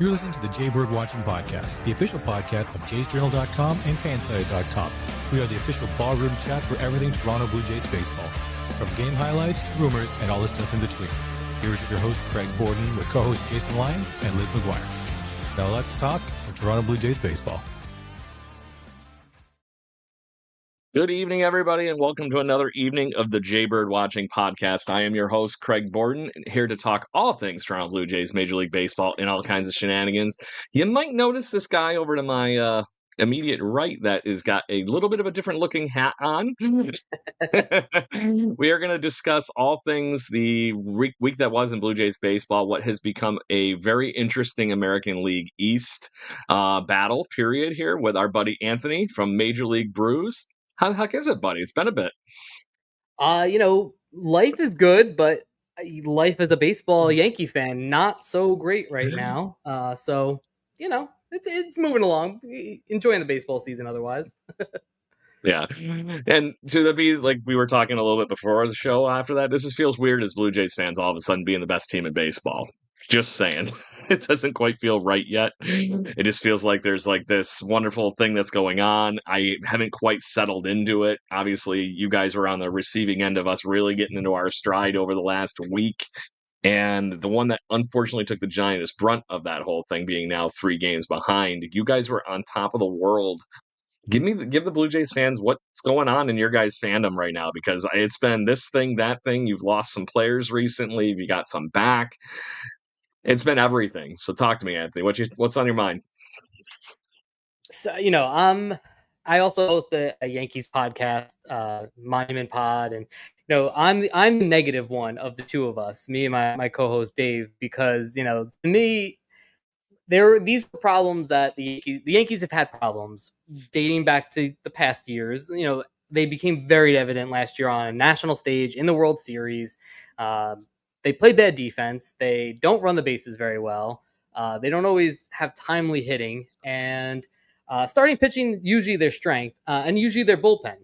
You're listening to the Jay Bird Watching Podcast, the official podcast of jaysjournal.com and fansite.com. We are the official ballroom chat for everything Toronto Blue Jays baseball, from game highlights to rumors and all the stuff in between. Here's your host, Craig Borden, with co-hosts Jason Lyons and Liz McGuire. Now let's talk some Toronto Blue Jays baseball. Good evening, everybody, and welcome to another evening of the Jay Bird Watching Podcast. I am your host, Craig Borden, here to talk all things Toronto Blue Jays, Major League Baseball, and all kinds of shenanigans. You might notice this guy over to my immediate right that has got a little bit of a different looking hat on. We are going to discuss all things the week that was in Blue Jays baseball, what has become a very interesting American League East battle period here with our buddy Anthony from Major League Brews. How the heck is it, buddy? It's been a bit. Life is good, but life as a baseball Yankee fan, not so great right now. It's moving along. Enjoying the baseball season otherwise. Yeah. And to be like we were talking a little bit before the show after that, this feels weird as Blue Jays fans all of a sudden being the best team in baseball. Just saying. It doesn't quite feel right yet. It just feels like there's like this wonderful thing that's going on. I haven't quite settled into it. Obviously, you guys were on the receiving end of us really getting into our stride over the last week. And the one that unfortunately took the giantest brunt of that whole thing being now 3 games behind, you guys were on top of the world. Give the Blue Jays fans what's going on in your guys' fandom right now, because it's been this thing, that thing. You've lost some players recently. You got some back. It's been everything. So talk to me, Anthony. What's on your mind? So, I also host a Yankees podcast, Monument Pod, and I'm the negative one of the two of us, me and my co-host Dave, because to me, these were problems that the Yankees have had problems dating back to the past years. They became very evident last year on a national stage in the World Series. They play bad defense. They don't run the bases very well. They don't always have timely hitting, and starting pitching usually their strength, and usually their bullpen.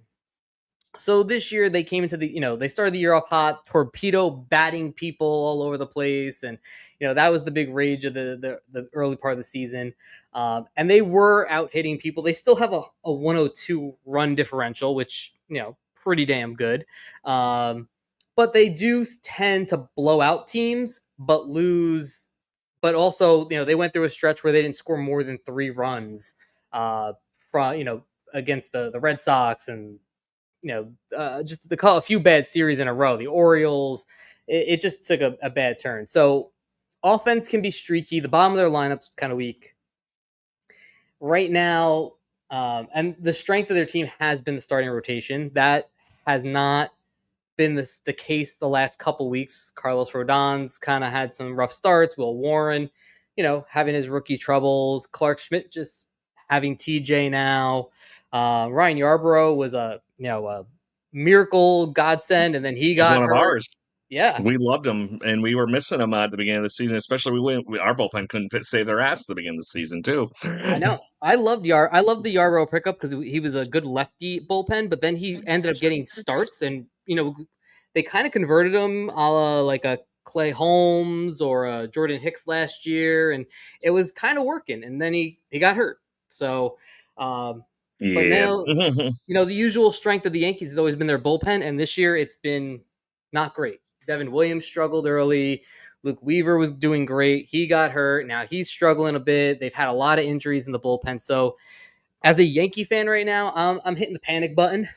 So this year they came into they started the year off hot, torpedo batting people all over the place, and that was the big rage of the early part of the season. And they were out hitting people. They still have a 102 run differential, which pretty damn good. But they do tend to blow out teams, but lose. But also, they went through a stretch where they didn't score more than 3 runs against the Red Sox, and just a few bad series in a row. The Orioles, it just took a bad turn. So offense can be streaky. The bottom of their lineup's kind of weak right now, and the strength of their team has been the starting rotation. That has not been the case the last couple weeks. Carlos Rodon's kind of had some rough starts. Will Warren, having his rookie troubles. Clark Schmidt just having TJ now. Ryan Yarbrough was a miracle godsend, and then he got one of ours. Yeah, we loved him, and we were missing him at the beginning of the season. Especially our bullpen couldn't save their ass at the beginning of the season too. I know. I loved the Yarbrough pickup because he was a good lefty bullpen, but then he ended up getting starts, and they kind of converted him a la like a Clay Holmes or a Jordan Hicks last year, and it was kind of working. And then he got hurt. So, but now the usual strength of the Yankees has always been their bullpen, and this year it's been not great. Devin Williams struggled early. Luke Weaver was doing great. He got hurt. Now he's struggling a bit. They've had a lot of injuries in the bullpen. So as a Yankee fan right now, I'm hitting the panic button.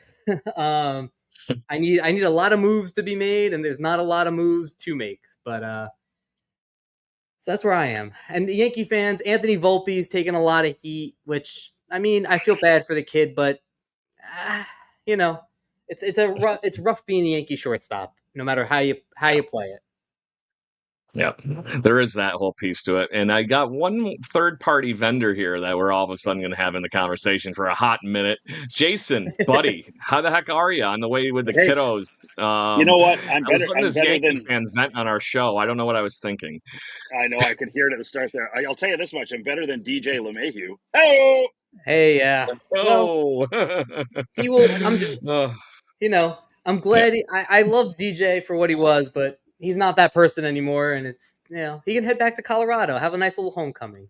I need a lot of moves to be made, and there's not a lot of moves to make. But so that's where I am. And the Yankee fans, Anthony Volpe's taking a lot of heat, which I feel bad for the kid, but it's rough being the Yankee shortstop, no matter how you play it. Yeah, there is that whole piece to it. And I got one third-party vendor here that we're all of a sudden going to have in the conversation for a hot minute. Jason, buddy, how the heck are you on the way with the kiddos? You know what? I was letting this Yankee fan vent on our show. I don't know what I was thinking. I know. I could hear it at the start there. I'll tell you this much. I'm better than DJ LeMahieu. Hey! Hey, yeah. Oh! Well, he will. I'm glad. Yeah. I love DJ for what he was, but he's not that person anymore, and it's he can head back to Colorado, have a nice little homecoming.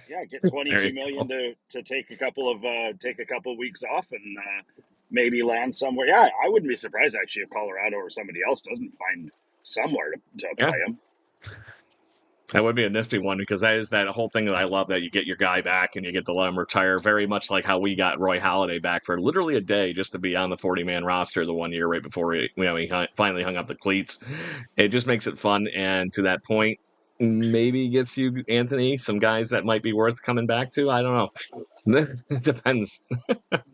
Yeah, get 22 million to take a couple of weeks off and maybe land somewhere. Yeah, I wouldn't be surprised actually if Colorado or somebody else doesn't find somewhere to play him. That would be a nifty one, because that is that whole thing that I love, that you get your guy back and you get to let him retire, very much like how we got Roy Halladay back for literally a day just to be on the 40-man roster the one year right before he finally hung up the cleats. It just makes it fun, and to that point, maybe gets you, Anthony, some guys that might be worth coming back to. I don't know. It depends.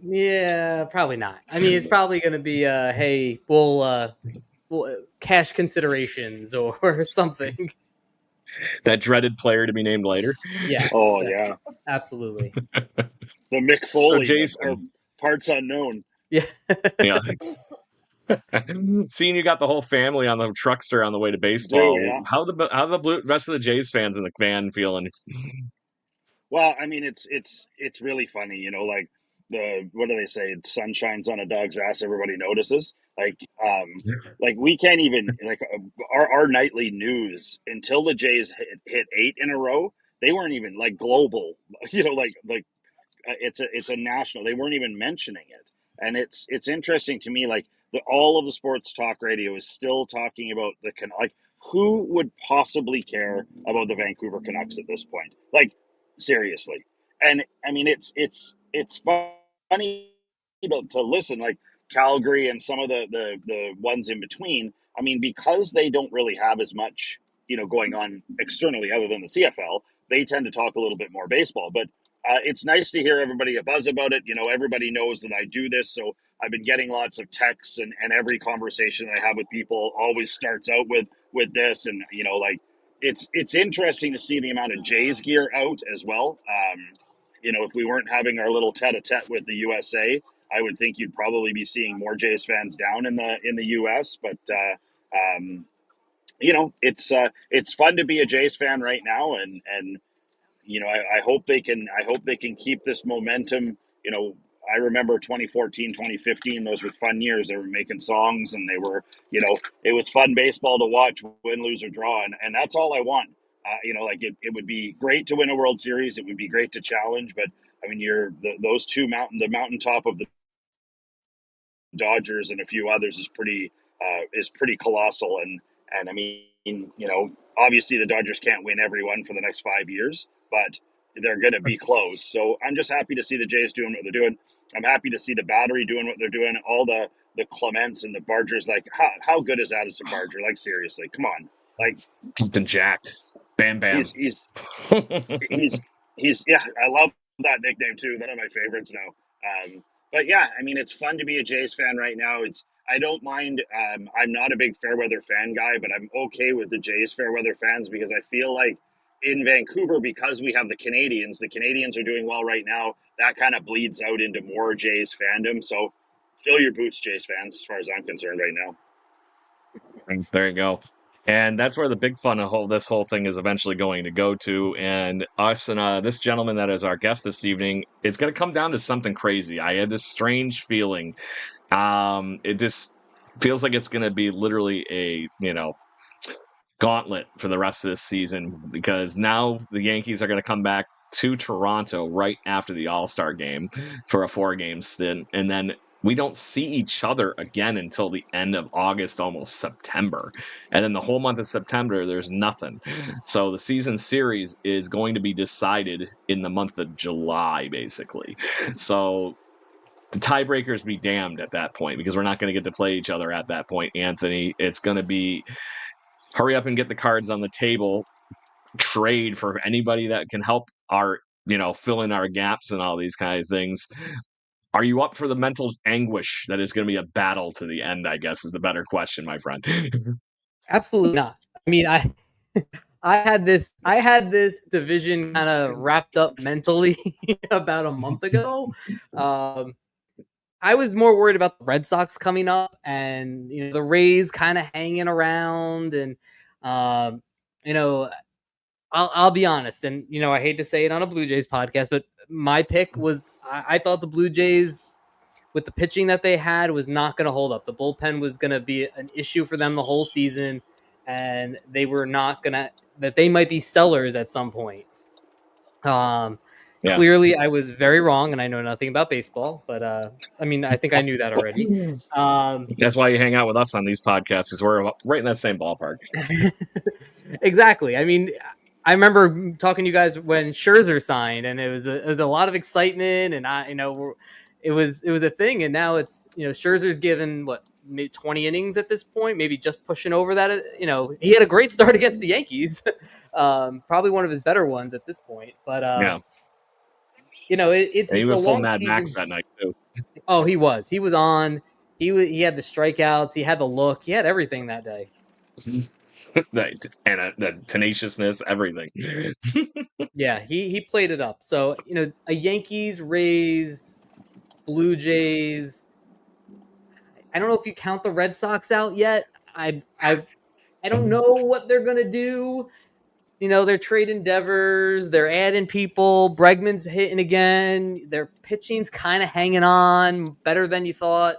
Yeah, probably not. I mean, it's probably going to be, hey, we'll cash considerations or something. That dreaded player to be named later. Yeah. Oh, yeah. Absolutely. The Mick Foley Jason, of parts unknown. Yeah. Yeah. Seeing you got the whole family on the truckster on the way to baseball, Dude, yeah. how the rest of the Jays fans in the van feeling? Well, I mean, it's really funny, like what do they say? Sun shines on a dog's ass, everybody notices. Like we can't even our nightly news until the Jays hit 8 in a row. They weren't even like global, it's a national. They weren't even mentioning it, and it's interesting to me. Like all of the sports talk radio is still talking about who would possibly care about the Vancouver Canucks at this point? Like seriously, and I mean it's funny to listen, like Calgary and some of the ones in between. I mean, because they don't really have as much going on externally other than the CFL, they tend to talk a little bit more baseball, but. It's nice to hear everybody a buzz about it. Everybody knows that I do this, so I've been getting lots of texts, and every conversation I have with people always starts out with this, and it's interesting to see the amount of Jays gear out as well. If we weren't having our little tete-a-tete with the USA, I would think you'd probably be seeing more Jays fans down in the US, but it's fun to be a Jays fan right now, and I hope they can keep this momentum. I remember 2014, 2015, those were fun years. They were making songs, and they were, it was fun baseball to watch, win, lose, or draw. And that's all I want. It would be great to win a World Series. It would be great to challenge, but I mean, those two the mountaintop of the Dodgers and a few others is pretty colossal. And I mean, obviously the Dodgers can't win every one for the next 5 years, but they're going to be close. So I'm just happy to see the Jays doing what they're doing. I'm happy to see the Battery doing what they're doing. All the Clements and the Bargers, like how good is Addison Barger? Like seriously, come on, like Been jacked. Bam Bam. He's yeah. I love that nickname too. One of my favorites now. But yeah, I mean, it's fun to be a Jays fan right now. I don't mind. I'm not a big Fairweather fan guy, but I'm okay with the Jays Fairweather fans because I feel like in Vancouver, because we have the Canadians are doing well right now. That kind of bleeds out into more Jays fandom. So fill your boots, Jays fans, as far as I'm concerned right now. There you go. And that's where the big fun of this whole thing is eventually going to go to. And us and this gentleman that is our guest this evening, it's going to come down to something crazy. I had this strange feeling. It just feels like it's going to be literally a, gauntlet for the rest of this season, because now the Yankees are going to come back to Toronto right after the All-Star game for a 4-game stint. And then we don't see each other again until the end of August, almost September. And then the whole month of September, there's nothing. So the season series is going to be decided in the month of July, basically. So the tiebreakers be damned at that point, because we're not going to get to play each other at that point, Anthony. It's going to be hurry up and get the cards on the table, trade for anybody that can help our, fill in our gaps and all these kind of things. Are you up for the mental anguish that is going to be a battle to the end, I guess, is the better question, my friend. Absolutely not. I mean, I had this division kind of wrapped up mentally about a month ago. I was more worried about the Red Sox coming up and, the Rays kind of hanging around. And, I'll be honest. And, I hate to say it on a Blue Jays podcast, but my pick was, I thought the Blue Jays, with the pitching that they had, was not going to hold up. The bullpen was going to be an issue for them the whole season. and they were not gonna, that they might be sellers at some point. Clearly, I was very wrong, and I know nothing about baseball, but I mean, I think I knew that already. That's why you hang out with us on these podcasts, because we're right in that same ballpark. Exactly. I mean, I remember talking to you guys when Scherzer signed, and it was a lot of excitement, and it was a thing, and now it's, Scherzer's given what, maybe 20 innings at this point, maybe just pushing over that. He had a great start against the Yankees, probably one of his better ones at this point, but it's he was a full long Mad season. Max that night too. Oh, he was on. He had the strikeouts, he had the look, he had everything that day. And the tenaciousness, everything. Yeah, he played it up. So, a Yankees, Rays, Blue Jays. I don't know if you count the Red Sox out yet. I don't know what they're gonna do. They're trading Devers, they're adding people. Bregman's hitting again. Their pitching's kind of hanging on better than you thought.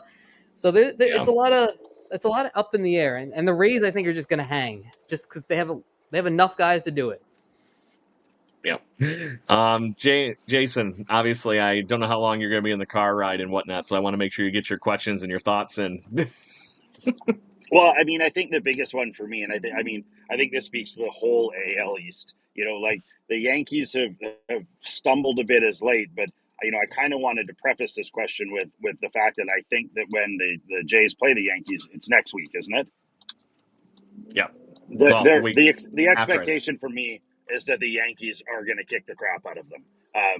So it's a lot of up in the air, and the Rays, I think, are just gonna hang just because they have enough guys to do it. Yeah. Jason, obviously, I don't know how long you're going to be in the car ride and whatnot, so I want to make sure you get your questions and your thoughts in. Well, I mean, I think the biggest one for me, and I think this speaks to the whole AL East. Like the Yankees have stumbled a bit as late, but I kind of wanted to preface this question with the fact that I think that when the Jays play the Yankees, it's next week, isn't it? Yeah. The expectation for me is that the Yankees are going to kick the crap out of them.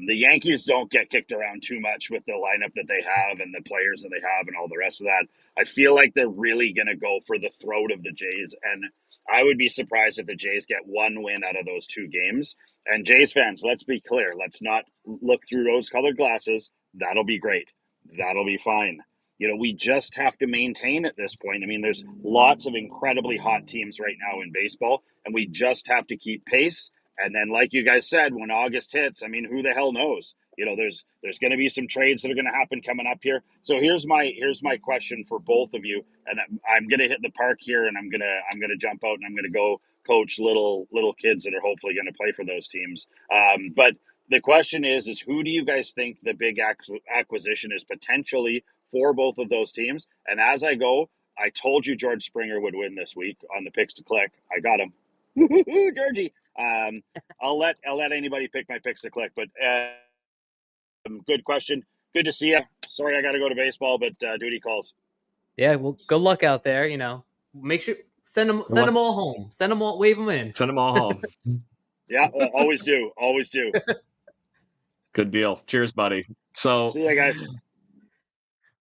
The Yankees don't get kicked around too much with the lineup that they have and the players that they have and all the rest of that. I feel like they're really going to go for the throat of the Jays, and I would be surprised if the Jays get one win out of those two games. And Jays fans, let's be clear. Let's not look through rose-colored glasses. That'll be great. That'll be fine. We just have to maintain at this point. I mean, there's lots of incredibly hot teams right now in baseball, and we just have to keep pace. And then, like you guys said, when August hits, I mean, who the hell knows? There's going to be some trades that are going to happen coming up here. So here's my question for both of you, and I'm going to hit the park here, and I'm gonna jump out, and I'm going to go coach little kids that are hopefully going to play for those teams. But the question is who do you guys think the big acquisition is potentially for both of those teams? And as I go, I told you George Springer would win this week on the picks to click. I got him. Georgie. I'll let anybody pick my picks to click, but good question. Good to see you. Sorry, I got to go to baseball, but duty calls. Yeah, well, good luck out there. Make sure send them all home. Send them all, wave them in. Send them all home. Yeah, always do. Good deal. Cheers, buddy. So see you guys.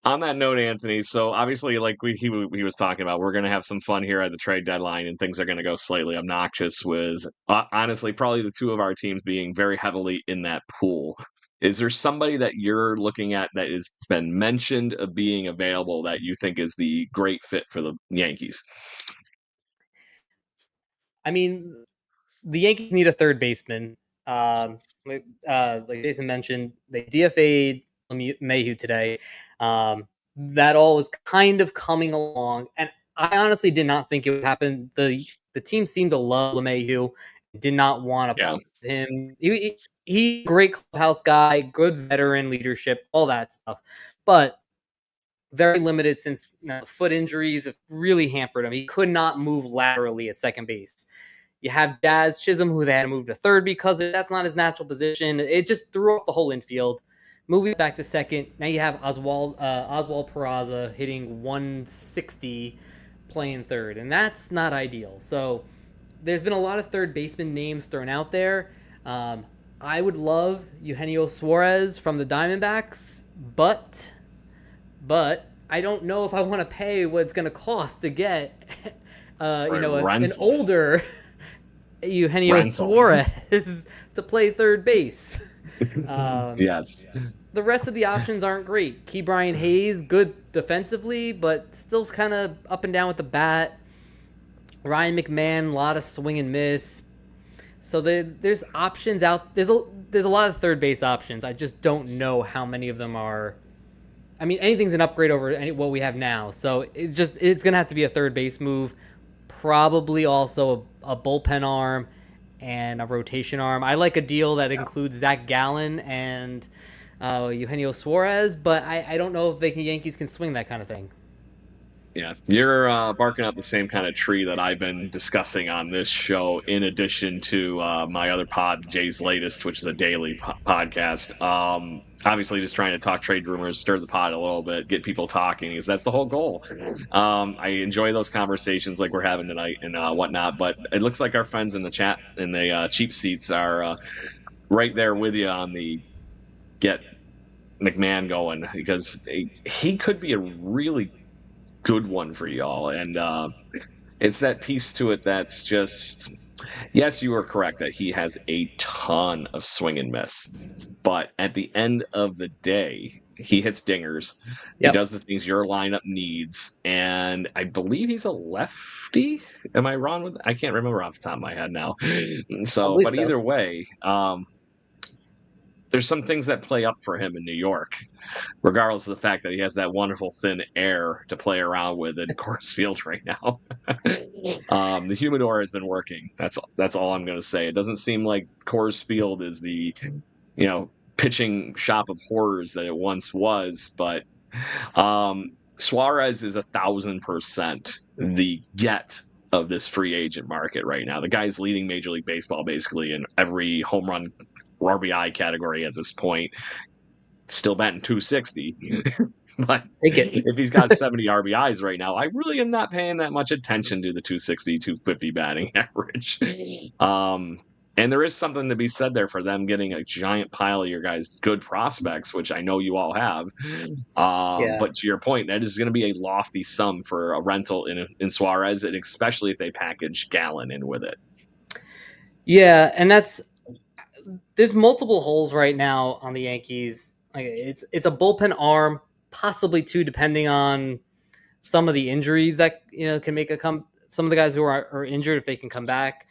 On that note, Anthony, so obviously, like he was talking about, we're going to have some fun here at the trade deadline, and things are going to go slightly obnoxious with, honestly, probably the two of our teams being very heavily in that pool. Is there somebody that you're looking at that has been mentioned of being available that you think is the great fit for the Yankees? I mean, the Yankees need a third baseman. Like Jason mentioned, they DFA'd Mayhew today. That all was kind of coming along, and I honestly did not think it would happen. The team seemed to love LeMahieu, did not want to put him. He great clubhouse guy, good veteran leadership, all that stuff, but very limited since foot injuries have really hampered him. He could not move laterally at second base. You have Jazz Chisholm, who they had to move to third because that's not his natural position. It just threw off the whole infield. Moving back to second, now you have Oswald Peraza hitting 160 playing third, and that's not ideal. So there's been a lot of third baseman names thrown out there. I would love Eugenio Suarez from the Diamondbacks, but I don't know if I want to pay what it's going to cost to get an older Eugenio Suarez to play third base. Yes. The rest of the options aren't great. Key Brian Hayes, good defensively, but still kind of up and down with the bat. Ryan McMahon, a lot of swing and miss. So there's options out. There's a lot of third base options. I just don't know how many of them are. I mean, anything's an upgrade over what we have now. So it's going to have to be a third base move, probably also a bullpen arm and a rotation arm. I like a deal that includes Zach Gallen and Eugenio Suarez, but I don't know if Yankees can swing that kind of thing. Yeah, you're barking up the same kind of tree that I've been discussing on this show, in addition to my other pod, Jay's Latest, which is a daily podcast. Obviously, just trying to talk trade rumors, stir the pot a little bit, get people talking, because that's the whole goal. I enjoy those conversations like we're having tonight and whatnot, but it looks like our friends in the chat and the cheap seats are right there with you on the get McMahon going, because he could be a really good one for y'all. And it's that piece to it that's just, yes, you are correct that he has a ton of swing and miss, but at the end of the day, he hits dingers. He does the things your lineup needs, and I believe he's a lefty. Am I wrong with that? I can't remember off the top of my head now. So, but either way, there's some things that play up for him in New York, regardless of the fact that he has that wonderful thin air to play around with in Coors Field right now. The humidor has been working. That's all I'm going to say. It doesn't seem like Coors Field is the, pitching shop of horrors that it once was, but Suarez is 1,000% the get of this free agent market right now. The guy's leading Major League Baseball basically in every home run RBI category at this point. Still batting 260. But if he's got 70 RBIs right now, I really am not paying that much attention to the 260, 250 batting average. And there is something to be said there for them getting a giant pile of your guys' good prospects, which I know you all have. But to your point, that is going to be a lofty sum for a rental in Suarez, and especially if they package Gallen in with it. Yeah, and there's multiple holes right now on the Yankees. Like it's a bullpen arm, possibly two, depending on some of the injuries that can make some of the guys who are injured, if they can come back.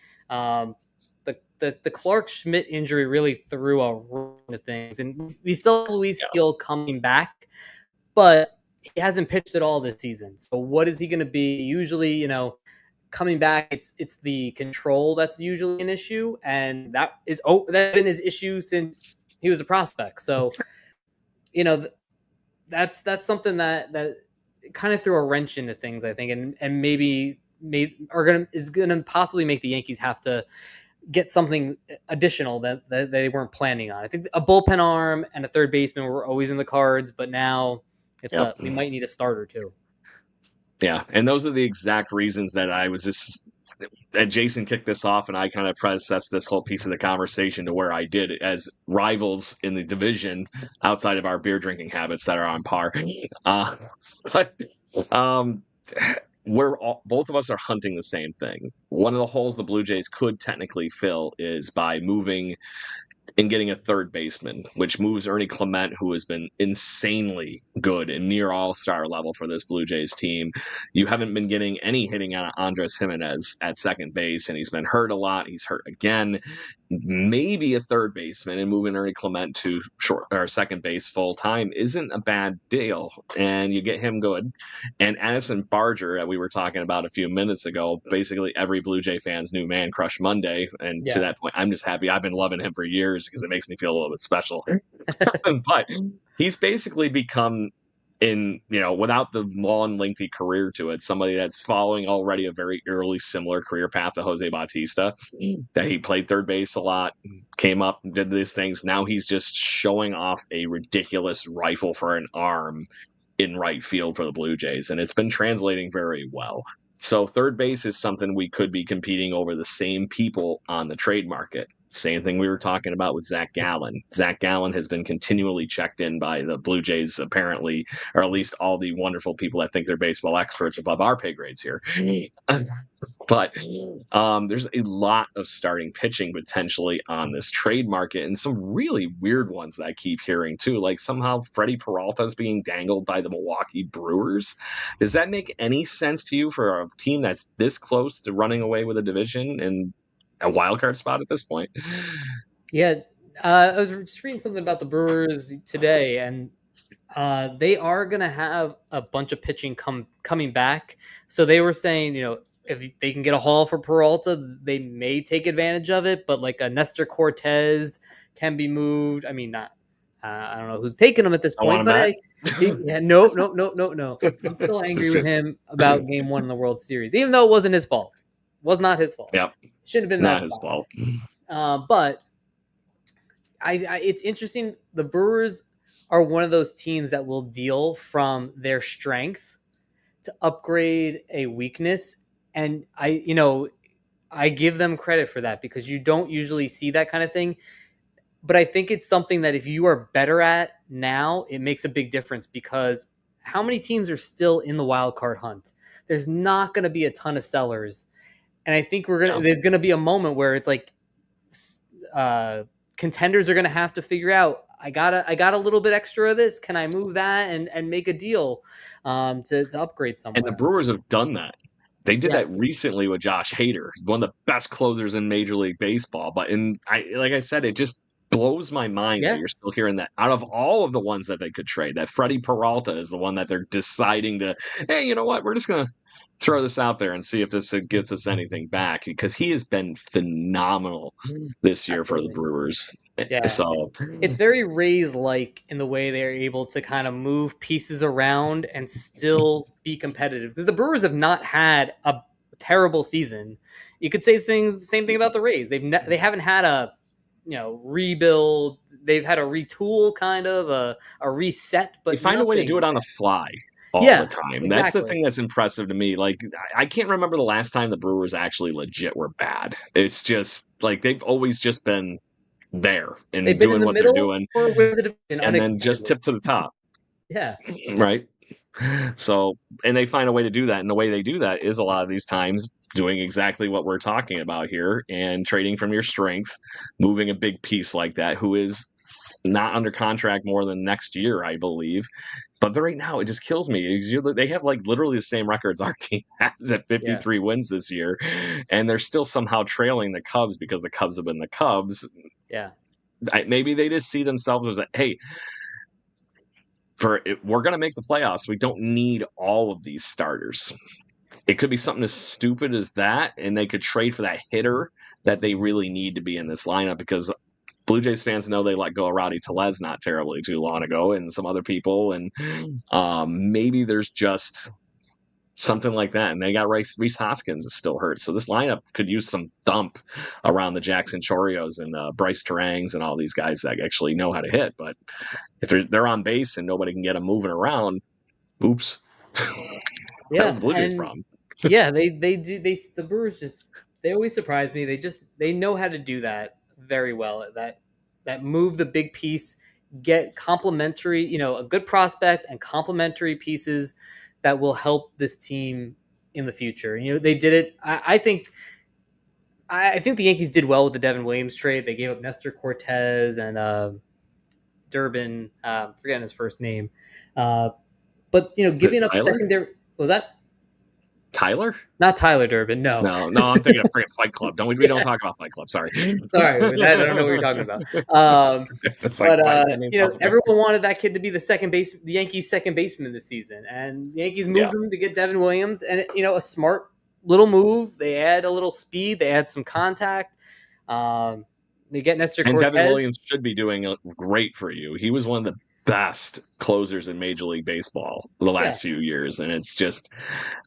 The Clark Schmidt injury really threw a run of things, and we still have Luis Gil coming back, but he hasn't pitched at all this season. So what is he going to be? Usually, coming back, it's the control that's usually an issue, and that's been his issue since he was a prospect. So, that's something that kind of threw a wrench into things, I think, and maybe is gonna possibly make the Yankees have to get something additional that they weren't planning on. I think a bullpen arm and a third baseman were always in the cards, but now we might need a starter too. Yeah, and those are the exact reasons that I was that Jason kicked this off, and I kind of processed this whole piece of the conversation to where I did, as rivals in the division outside of our beer drinking habits that are on par. But both of us are hunting the same thing. One of the holes the Blue Jays could technically fill is by moving and getting a third baseman, which moves Ernie Clement, who has been insanely good and near all-star level for this Blue Jays team. You haven't been getting any hitting on Andres Jimenez at second base, and he's been hurt a lot. He's hurt again. Maybe a third baseman, and moving Ernie Clement to second base full time isn't a bad deal, and you get him good. And Addison Barger, that we were talking about a few minutes ago, basically every Blue Jay fan's new man crush Monday, and to that point, I'm just happy. I've been loving him for years because it makes me feel a little bit special. But he's basically become, without the long, lengthy career to it, somebody that's following already a very early similar career path to Jose Bautista, that he played third base a lot, came up, did these things. Now he's just showing off a ridiculous rifle for an arm in right field for the Blue Jays, and it's been translating very well. So third base is something we could be competing over the same people on the trade market. Same thing we were talking about with Zach Gallen. Zach Gallen has been continually checked in by the Blue Jays, apparently, or at least all the wonderful people that think they're baseball experts above our pay grades here. But there's a lot of starting pitching potentially on this trade market, and some really weird ones that I keep hearing too. Like somehow Freddie Peralta is being dangled by the Milwaukee Brewers. Does that make any sense to you for a team that's this close to running away with a division and a wild card spot at this point? Yeah, I was just reading something about the Brewers today, and they are going to have a bunch of pitching coming back. So they were saying, if they can get a haul for Peralta, they may take advantage of it. But like a Nestor Cortez can be moved. I mean, not. I don't know who's taking him at this point, but no. I'm still angry with him about Game 1 in the World Series, even though it wasn't his fault. It was not his fault. Yep, shouldn't have been not his fault. But it's interesting. The Brewers are one of those teams that will deal from their strength to upgrade a weakness, and I give them credit for that because you don't usually see that kind of thing. But I think it's something that if you are better at now, it makes a big difference because how many teams are still in the wild card hunt? There's not going to be a ton of sellers. And I think there's going to be a moment where it's like contenders are going to have to figure out, I got a little bit extra of this. Can I move that and make a deal to upgrade somewhere? And the Brewers have done that. They did that recently with Josh Hader, one of the best closers in Major League Baseball. But like I said, it just blows my mind that you're still hearing that out of all of the ones that they could trade, that Freddie Peralta is the one that they're deciding to, hey, you know what? We're just going to throw this out there and see if this gets us anything back, because he has been phenomenal this year for the Brewers. Yeah. So it's very Rays-like in the way they're able to kind of move pieces around and still be competitive, because the Brewers have not had a terrible season. You could say the same thing about the Rays. They haven't had a rebuild. They've had a retool, kind of a reset, but they find a way to do it on the fly all the time. Exactly. That's the thing that's impressive to me. Like, I can't remember the last time the Brewers actually legit were bad. It's just like they've always just been there and doing what they're doing, and then just tip to the top. Yeah. Right. So, and they find a way to do that. And the way they do that is a lot of these times doing exactly what we're talking about here and trading from your strength, moving a big piece like that, who is not under contract more than next year, I believe. But right now, it just kills me. They have like literally the same records our team has at 53 wins this year, and they're still somehow trailing the Cubs because the Cubs have been the Cubs. Yeah. Maybe they just see themselves as hey, we're going to make the playoffs. We don't need all of these starters. It could be something as stupid as that, and they could trade for that hitter that they really need to be in this lineup, because Blue Jays fans know they let go of Rowdy Tellez not terribly too long ago, and some other people, and maybe there's just something like that. And they got Rhys Hoskins is still hurt, so this lineup could use some thump around the Jackson Chorios and Bryce Terangs and all these guys that actually know how to hit. But if they're on base and nobody can get them moving around, oops. That was the Blue Jays' problem. The Brewers they always surprise me. They know how to do that very well. That move the big piece, get complementary, a good prospect and complementary pieces that will help this team in the future. They did it. I think the Yankees did well with the Devin Williams trade. They gave up Nestor Cortez and Durbin. Forgetting his first name, but giving up secondary. Was that Tyler? Not Tyler Durbin. No. I'm thinking of freaking Fight Club. We don't talk about Fight Club. Sorry. I don't know what you're talking about. Everyone wanted that kid to be the Yankees' second baseman this season, and the Yankees moved him to get Devin Williams, and a smart little move. They add a little speed. They add some contact. They get Nestor Cortez. And Devin Williams should be doing great for you. He was one of the best closers in Major League Baseball the last few years, and it's just,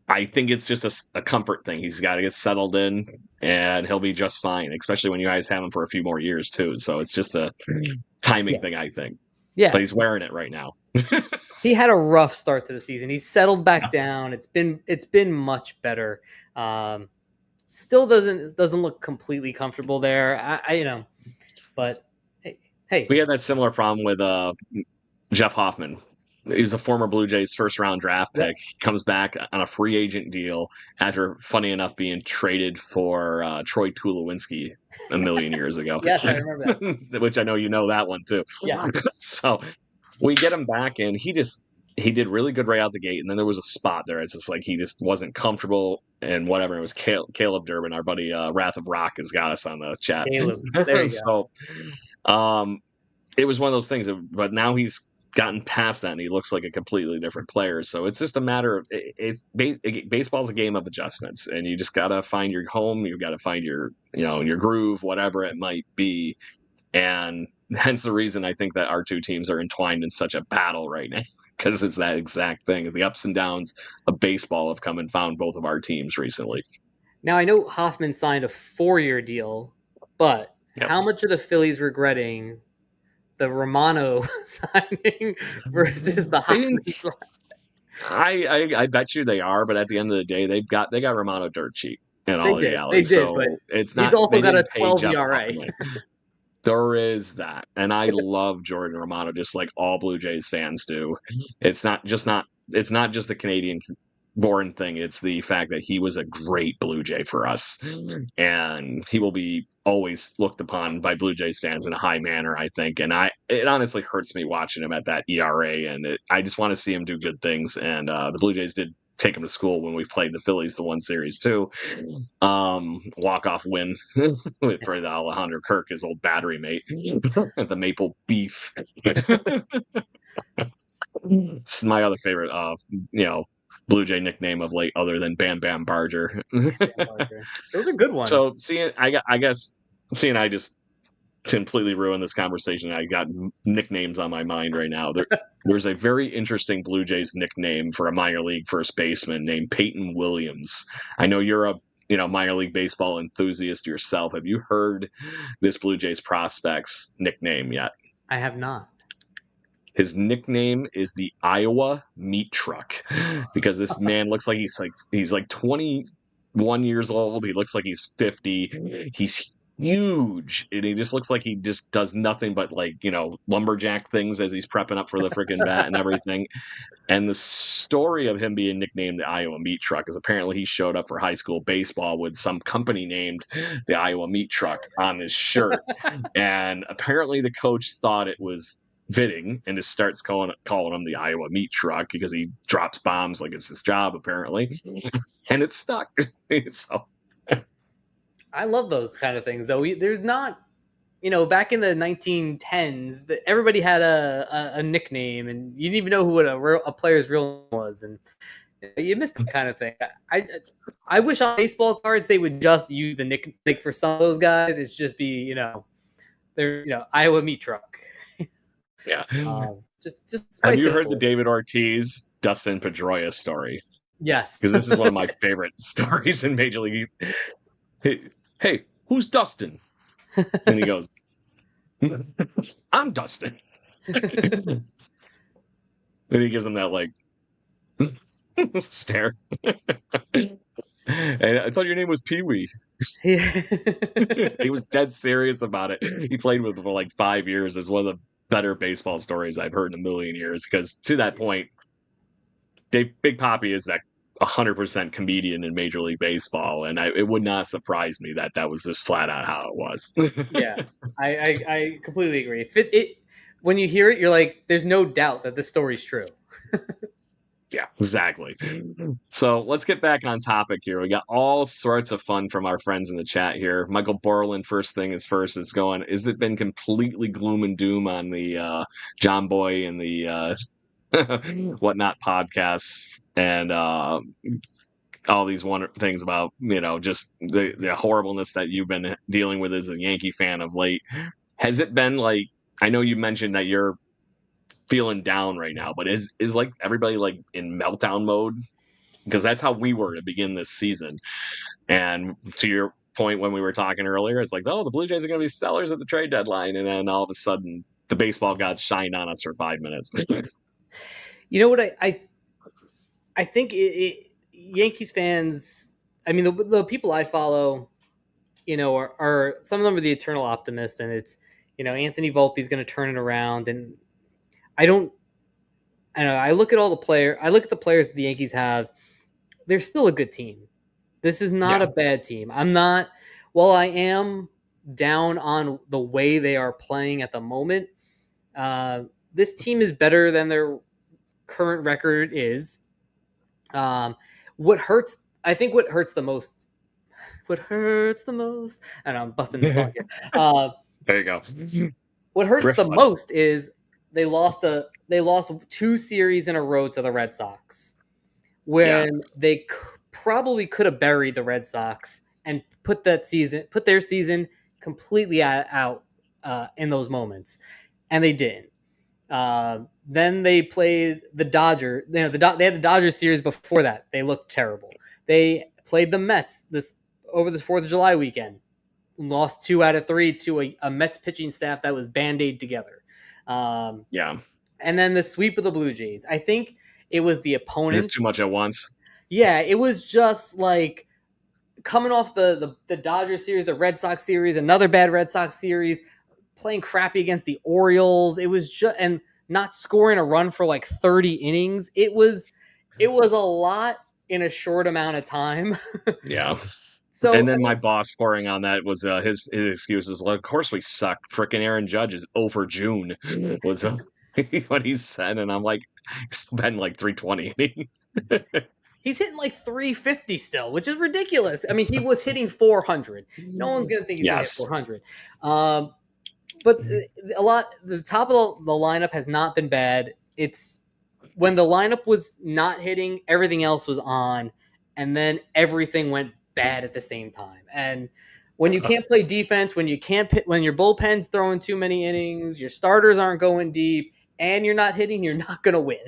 I think it's just a comfort thing. He's got to get settled in, and he'll be just fine, especially when you guys have him for a few more years too. So it's just a timing thing, I think. Yeah, but he's wearing it right now. He had a rough start to the season. He's settled back down. It's been much better. Still doesn't look completely comfortable there. But hey, we had that similar problem with Jeff Hoffman. He was a former Blue Jays first-round draft pick. He comes back on a free agent deal after, funny enough, being traded for Troy Tulowitzki a million years ago. Yes, I remember that. Which I know you know that one, too. Yeah. So we get him back, and he did really good right out the gate, and then there was a spot there. It's just like he just wasn't comfortable and whatever. It was Caleb Durbin, our buddy Wrath of Rock, has got us on the chat. Caleb, there you go. It was one of those things, but now he's gotten past that, and he looks like a completely different player. So it's just a matter of baseball's a game of adjustments, and you just gotta find your home. You gotta find your your groove, whatever it might be, and hence the reason I think that our two teams are entwined in such a battle right now, because it's that exact thing. The ups and downs of baseball have come and found both of our teams recently. Now, I know Hoffman signed a 4-year deal, but how much are the Phillies regretting the Romano signing versus the Hoffman signing? I bet you they are, but at the end of the day, they got Romano dirt cheap in all reality. They did, so but it's he's not. also They got a didn't pay 12 Jeff ERA. Hoffman. There is that, and I love Jordan Romano just like all Blue Jays fans do. It's not just the Canadian born thing. It's the fact that he was a great Blue Jay for us, and he will be always looked upon by Blue Jays fans in a high manner, I think. And it honestly hurts me watching him at that ERA, and I just want to see him do good things. And the Blue Jays did take him to school when we played the Phillies the one series too. Walk-off win for the Alejandro Kirk, his old battery mate at the Maple Beef. It's my other favorite Blue Jay nickname of late, other than Bam Bam Barger. Those are good ones. So I guess I just completely ruined this conversation. I got nicknames on my mind right now. There's a very interesting Blue Jays nickname for a minor league first baseman named Peyton Williams. I know you're a minor league baseball enthusiast yourself. Have you heard this Blue Jays prospect's nickname yet? I have not. His nickname is the Iowa Meat Truck, because this man looks like he's like 21 years old. He looks like he's 50. He's huge, and he just looks like he just does nothing but lumberjack things as he's prepping up for the freaking bat and everything. And the story of him being nicknamed the Iowa Meat Truck is apparently he showed up for high school baseball with some company named the Iowa Meat Truck on his shirt, and apparently the coach thought it was fitting and just starts calling him the Iowa Meat Truck because he drops bombs like it's his job apparently, and it stuck. So I love those kind of things, though. There's not, back in the 1910s, everybody had a nickname, and you didn't even know who a player's real name was, and you missed that kind of thing. I wish on baseball cards they would just use the nickname. Like for some of those guys, it's just be they're Iowa Meat Truck. Yeah. Just have you heard the David Ortiz Dustin Pedroia story? Yes, because this is one of my favorite stories in Major League. Hey, who's Dustin? And he goes, I'm Dustin. And he gives him that stare. And I thought your name was Pee Wee. He was dead serious about it. He played with him for 5 years. It's one of the better baseball stories I've heard in a million years, because to that point, Big Papi is that 100% comedian in Major League Baseball, and it would not surprise me that was just flat out how it was. Yeah, I completely agree. When you hear it, you're like, there's no doubt that this story's true. Yeah, exactly. So let's get back on topic here. We got all sorts of fun from our friends in the chat here. Michael Borland, first thing is first, is going, has it been completely gloom and doom on the John Boy and the whatnot podcasts, and all these things about just the horribleness that you've been dealing with as a Yankee fan of late? Has it been I know you mentioned that you're feeling down right now, but is everybody in meltdown mode? Because that's how we were to begin this season. And to your point when we were talking earlier, it's the Blue Jays are going to be sellers at the trade deadline, and then all of a sudden the baseball gods shined on us for 5 minutes. You know what I think Yankees fans, I mean the people I follow, are some of them are the eternal optimists, and it's Anthony Volpe's going to turn it around, and I know. I look at the players the Yankees have. They're still a good team. This is not a bad team. While I am down on the way they are playing at the moment, this team is better than their current record is. What hurts the most. And I'm busting the song here. There you go. What hurts the most is they lost a they lost 2 series in a row to the Red Sox, when they probably could have buried the Red Sox and put their season completely out in those moments, and they didn't. Then they played the Dodgers. They had the Dodgers series before that. They looked terrible. They played the Mets over the 4th of July weekend. Lost 2 out of 3 to a Mets pitching staff that was band-aid together. And then the sweep of the Blue Jays. I think it was the opponent. It's too much at once. Yeah, it was just like coming off the Dodgers series, the Red Sox series, another bad Red Sox series, playing crappy against the Orioles. It was just, and not scoring a run for like 30 innings. It was a lot in a short amount of time. Yeah. So, and then my boss pouring on that was his excuses. Like, of course we suck. Frickin' Aaron Judge is over June was what he said, and I'm like, he's been like 320. He's hitting like 350 still, which is ridiculous. I mean, he was hitting 400. No one's gonna think he's gonna hit 400. But the top of the lineup has not been bad. It's when the lineup was not hitting, everything else was on, and then everything went bad at the same time. And when you can't play defense, when your bullpen's throwing too many innings, your starters aren't going deep, and you're not hitting, you're not going to win.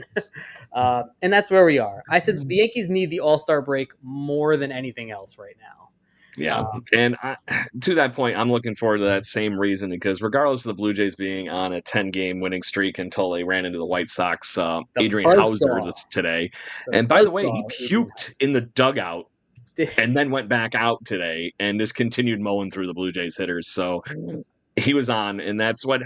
And that's where we are. I said the Yankees need the All-Star break more than anything else right now. Yeah, and to that point, I'm looking forward to that same reason, because regardless of the Blue Jays being on a 10-game winning streak until they ran into the White Sox, Adrian Hauser today. And by the way, he puked in the dugout and then went back out today and just continued mowing through the Blue Jays hitters. So he was on, and that's what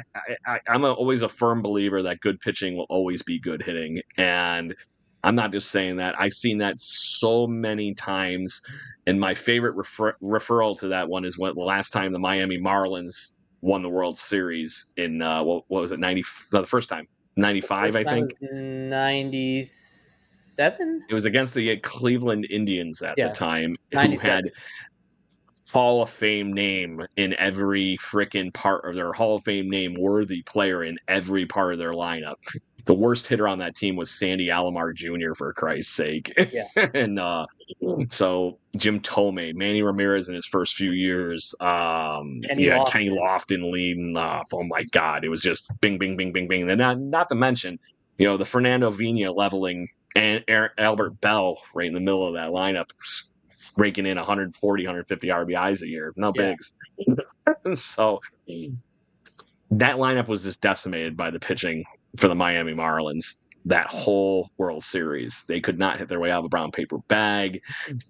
I'm always a firm believer that good pitching will always be good hitting. And I'm not just saying that. I've seen that so many times. And my favorite referral to that one is the last time the Miami Marlins won the World Series in, what was it, 90? No, the first time, 95, I think. 97? It was against the Cleveland Indians at the time, 97. who had Hall of Fame name in every freaking part of their Hall of Fame name worthy player in every part of their lineup. The worst hitter on that team was Sandy Alomar Jr., for Christ's sake. Yeah. And so Jim Tomei, Manny Ramirez in his first few years, Kenny Lofton leading off. Oh my God, it was just bing, bing, bing, bing, bing. And not to mention, the Fernando Vina leveling and Albert Bell right in the middle of that lineup, raking in 140, 150 RBIs a year. No bigs. So that lineup was just decimated by the pitching for the Miami Marlins that whole World Series. They could not hit their way out of a brown paper bag.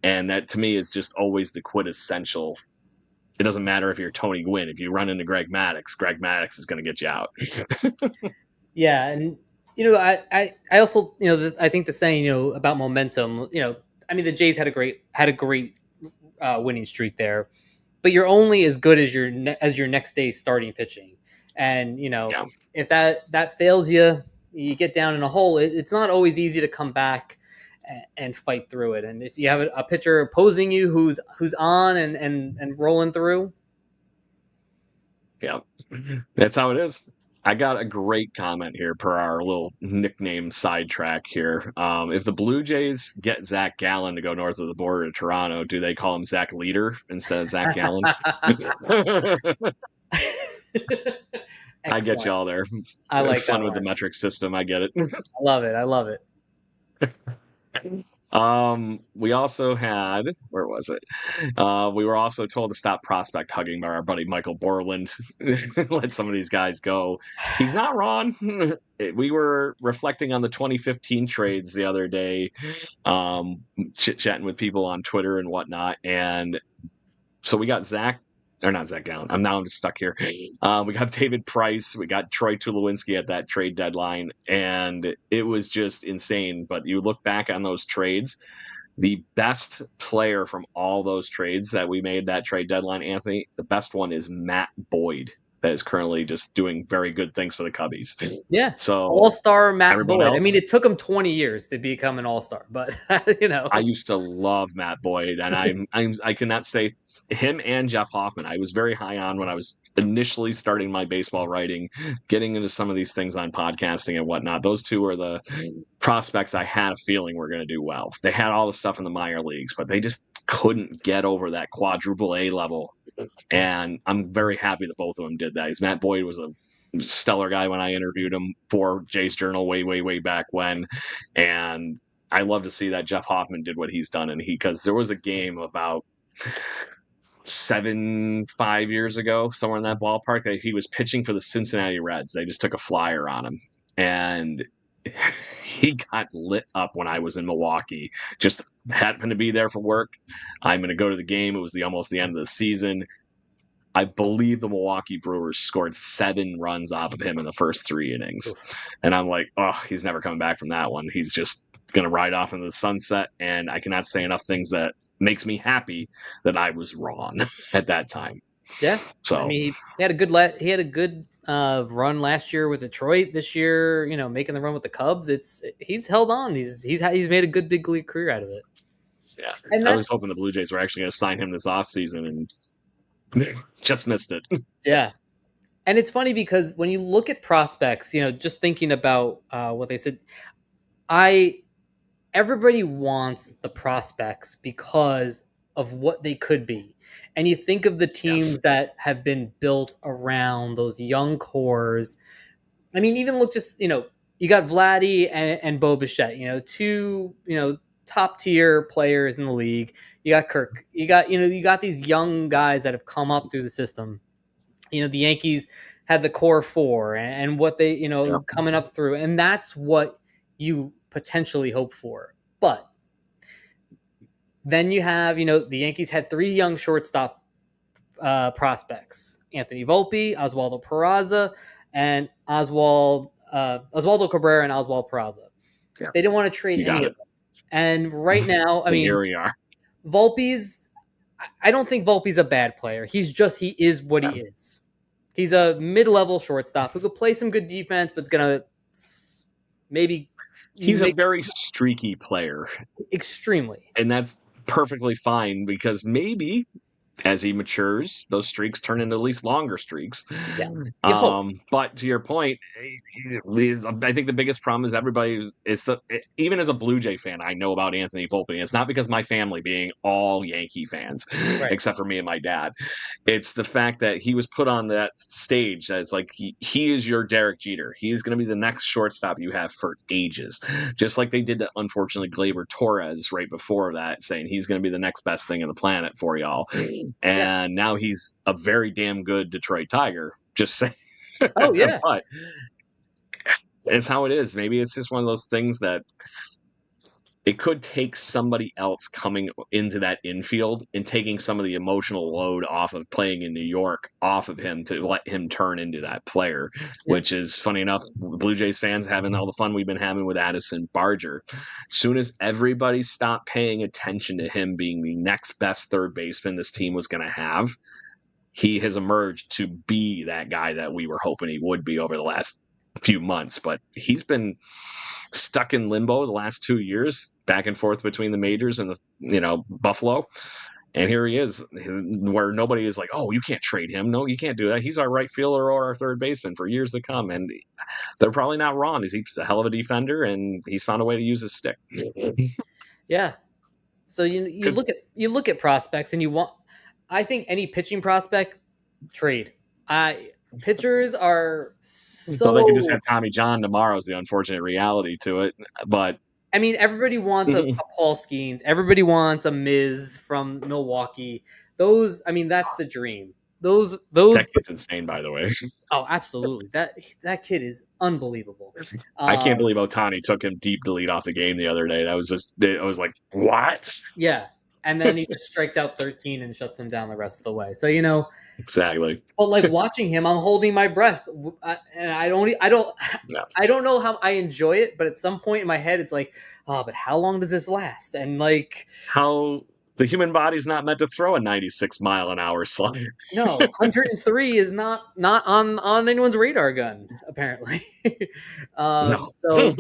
And that, to me, is just always the quintessential. It doesn't matter if you're Tony Gwynn. If you run into Greg Maddux is going to get you out. Yeah, and I also I think the saying about momentum. I mean, the Jays had a great winning streak there, but you're only as good as your next day's starting pitching. And if that fails you get down in a hole. It's not always easy to come back and fight through it. And if you have a pitcher opposing you who's on and rolling through, yeah, that's how it is. I got a great comment here per our little nickname sidetrack here. If the Blue Jays get Zach Gallen to go north of the border to Toronto, do they call him Zach Leader instead of Zach Gallen? I get y'all there. I like fun with the metric system. I get it. I love it. We also had, where was it? We were also told to stop prospect hugging by our buddy Michael Borland. Let some of these guys go. He's not wrong. We were reflecting on the 2015 trades the other day, chit-chatting with people on Twitter and whatnot. And so we got not Zach Gallen. I'm just stuck here. We got David Price. We got Troy Tulowitzki at that trade deadline. And it was just insane. But you look back on those trades, the best player from all those trades that we made that trade deadline, Anthony, the best one is Matt Boyd, that is currently just doing very good things for the Cubbies. Yeah. So all-star Matt Boyd. Else, I mean, it took him 20 years to become an all-star, but I used to love Matt Boyd, and I cannot say him and Jeff Hoffman. I was very high on when I was initially starting my baseball writing, getting into some of these things on podcasting and whatnot, those two are the prospects I had a feeling were going to do well. They had all the stuff in the minor leagues, but they just couldn't get over that quadruple A level. And I'm very happy that both of them did that. Matt Boyd was a stellar guy when I interviewed him for Jay's Journal way back when. And I love to see that Jeff Hoffman did what he's done. And because there was a game about 5 years ago, somewhere in that ballpark, that he was pitching for the Cincinnati Reds. They just took a flyer on him. And he got lit up when I was in Milwaukee. Just happened to be there for work. I'm going to go to the game. It was almost the end of the season. I believe the Milwaukee Brewers scored 7 runs off of him in the first 3 innings. And I'm like, oh, he's never coming back from that one. He's just going to ride off into the sunset. And I cannot say enough things that makes me happy that I was wrong at that time. Yeah. So I mean, he had a good run last year with Detroit. This year, making the run with the Cubs. He's held on. He's made a good big league career out of it. Yeah. And I was hoping the Blue Jays were actually going to sign him this offseason, and just missed it. Yeah. And it's funny because when you look at prospects, just thinking about what they said, everybody wants the prospects because of what they could be. And you think of the teams that have been built around those young cores. I mean, even look just, you got Vladdy and Bo Bichette, two, top tier players in the league. You got Kirk, you got these young guys that have come up through the system. The Yankees had the core 4 and what they, coming up through. And that's what you potentially hope for. But then you have, the Yankees had 3 young shortstop prospects: Anthony Volpe, Oswaldo Peraza, and Oswaldo Cabrera and Oswald Peraza. Yeah. They didn't want to trade any of them. And right now, I mean, here we are. I don't think Volpe's a bad player. He is what he is. He's a mid-level shortstop who could play some good defense, but it's going to maybe... He's a very streaky player. Extremely. And that's perfectly fine, because maybe as he matures, those streaks turn into at least longer streaks. Yeah. But to your point, I think the biggest problem is even as a Blue Jay fan, I know about Anthony Volpe. It's not because my family being all Yankee fans, right, except for me and my dad. It's the fact that he was put on that stage as like, he is your Derek Jeter. He is going to be the next shortstop you have for ages. Just like they did to, unfortunately, Gleyber Torres right before that, saying he's going to be the next best thing on the planet for y'all. And now he's a very damn good Detroit Tiger. Just saying. Oh, yeah. But it's how it is. Maybe it's just one of those things that it could take somebody else coming into that infield and taking some of the emotional load off of playing in New York off of him to let him turn into that player, which is funny enough. Blue Jays fans having all the fun we've been having with Addison Barger. As soon as everybody stopped paying attention to him being the next best third baseman this team was going to have, he has emerged to be that guy that we were hoping he would be over the last few months. But he's been stuck in limbo the last 2 years, back and forth between the majors and the Buffalo, and here he is, where nobody is like, oh, you can't trade him. No, you can't do that. He's our right fielder or our third baseman for years to come. And they're probably not wrong. He's a hell of a defender, and he's found a way to use his stick. Yeah. So you look at prospects, and I think any pitching prospect, trade. Pitchers are so they can just have Tommy John tomorrow is the unfortunate reality to it. But I mean, everybody wants a Paul Skeens. Everybody wants a Miz from Milwaukee. That's the dream. That kid's insane, by the way. Oh, absolutely. That kid is unbelievable. I can't believe Ohtani took him deep to lead off the game the other day. I was like, what? Yeah. And then he just strikes out 13 and shuts them down the rest of the way. So, exactly. But like watching him, I'm holding my breath, and I don't know how I enjoy it. But at some point in my head, it's like, oh, but how long does this last? And like, how the human body's not meant to throw a 96-mile-an-hour slider. No, 103 is not on anyone's radar gun, apparently. No. So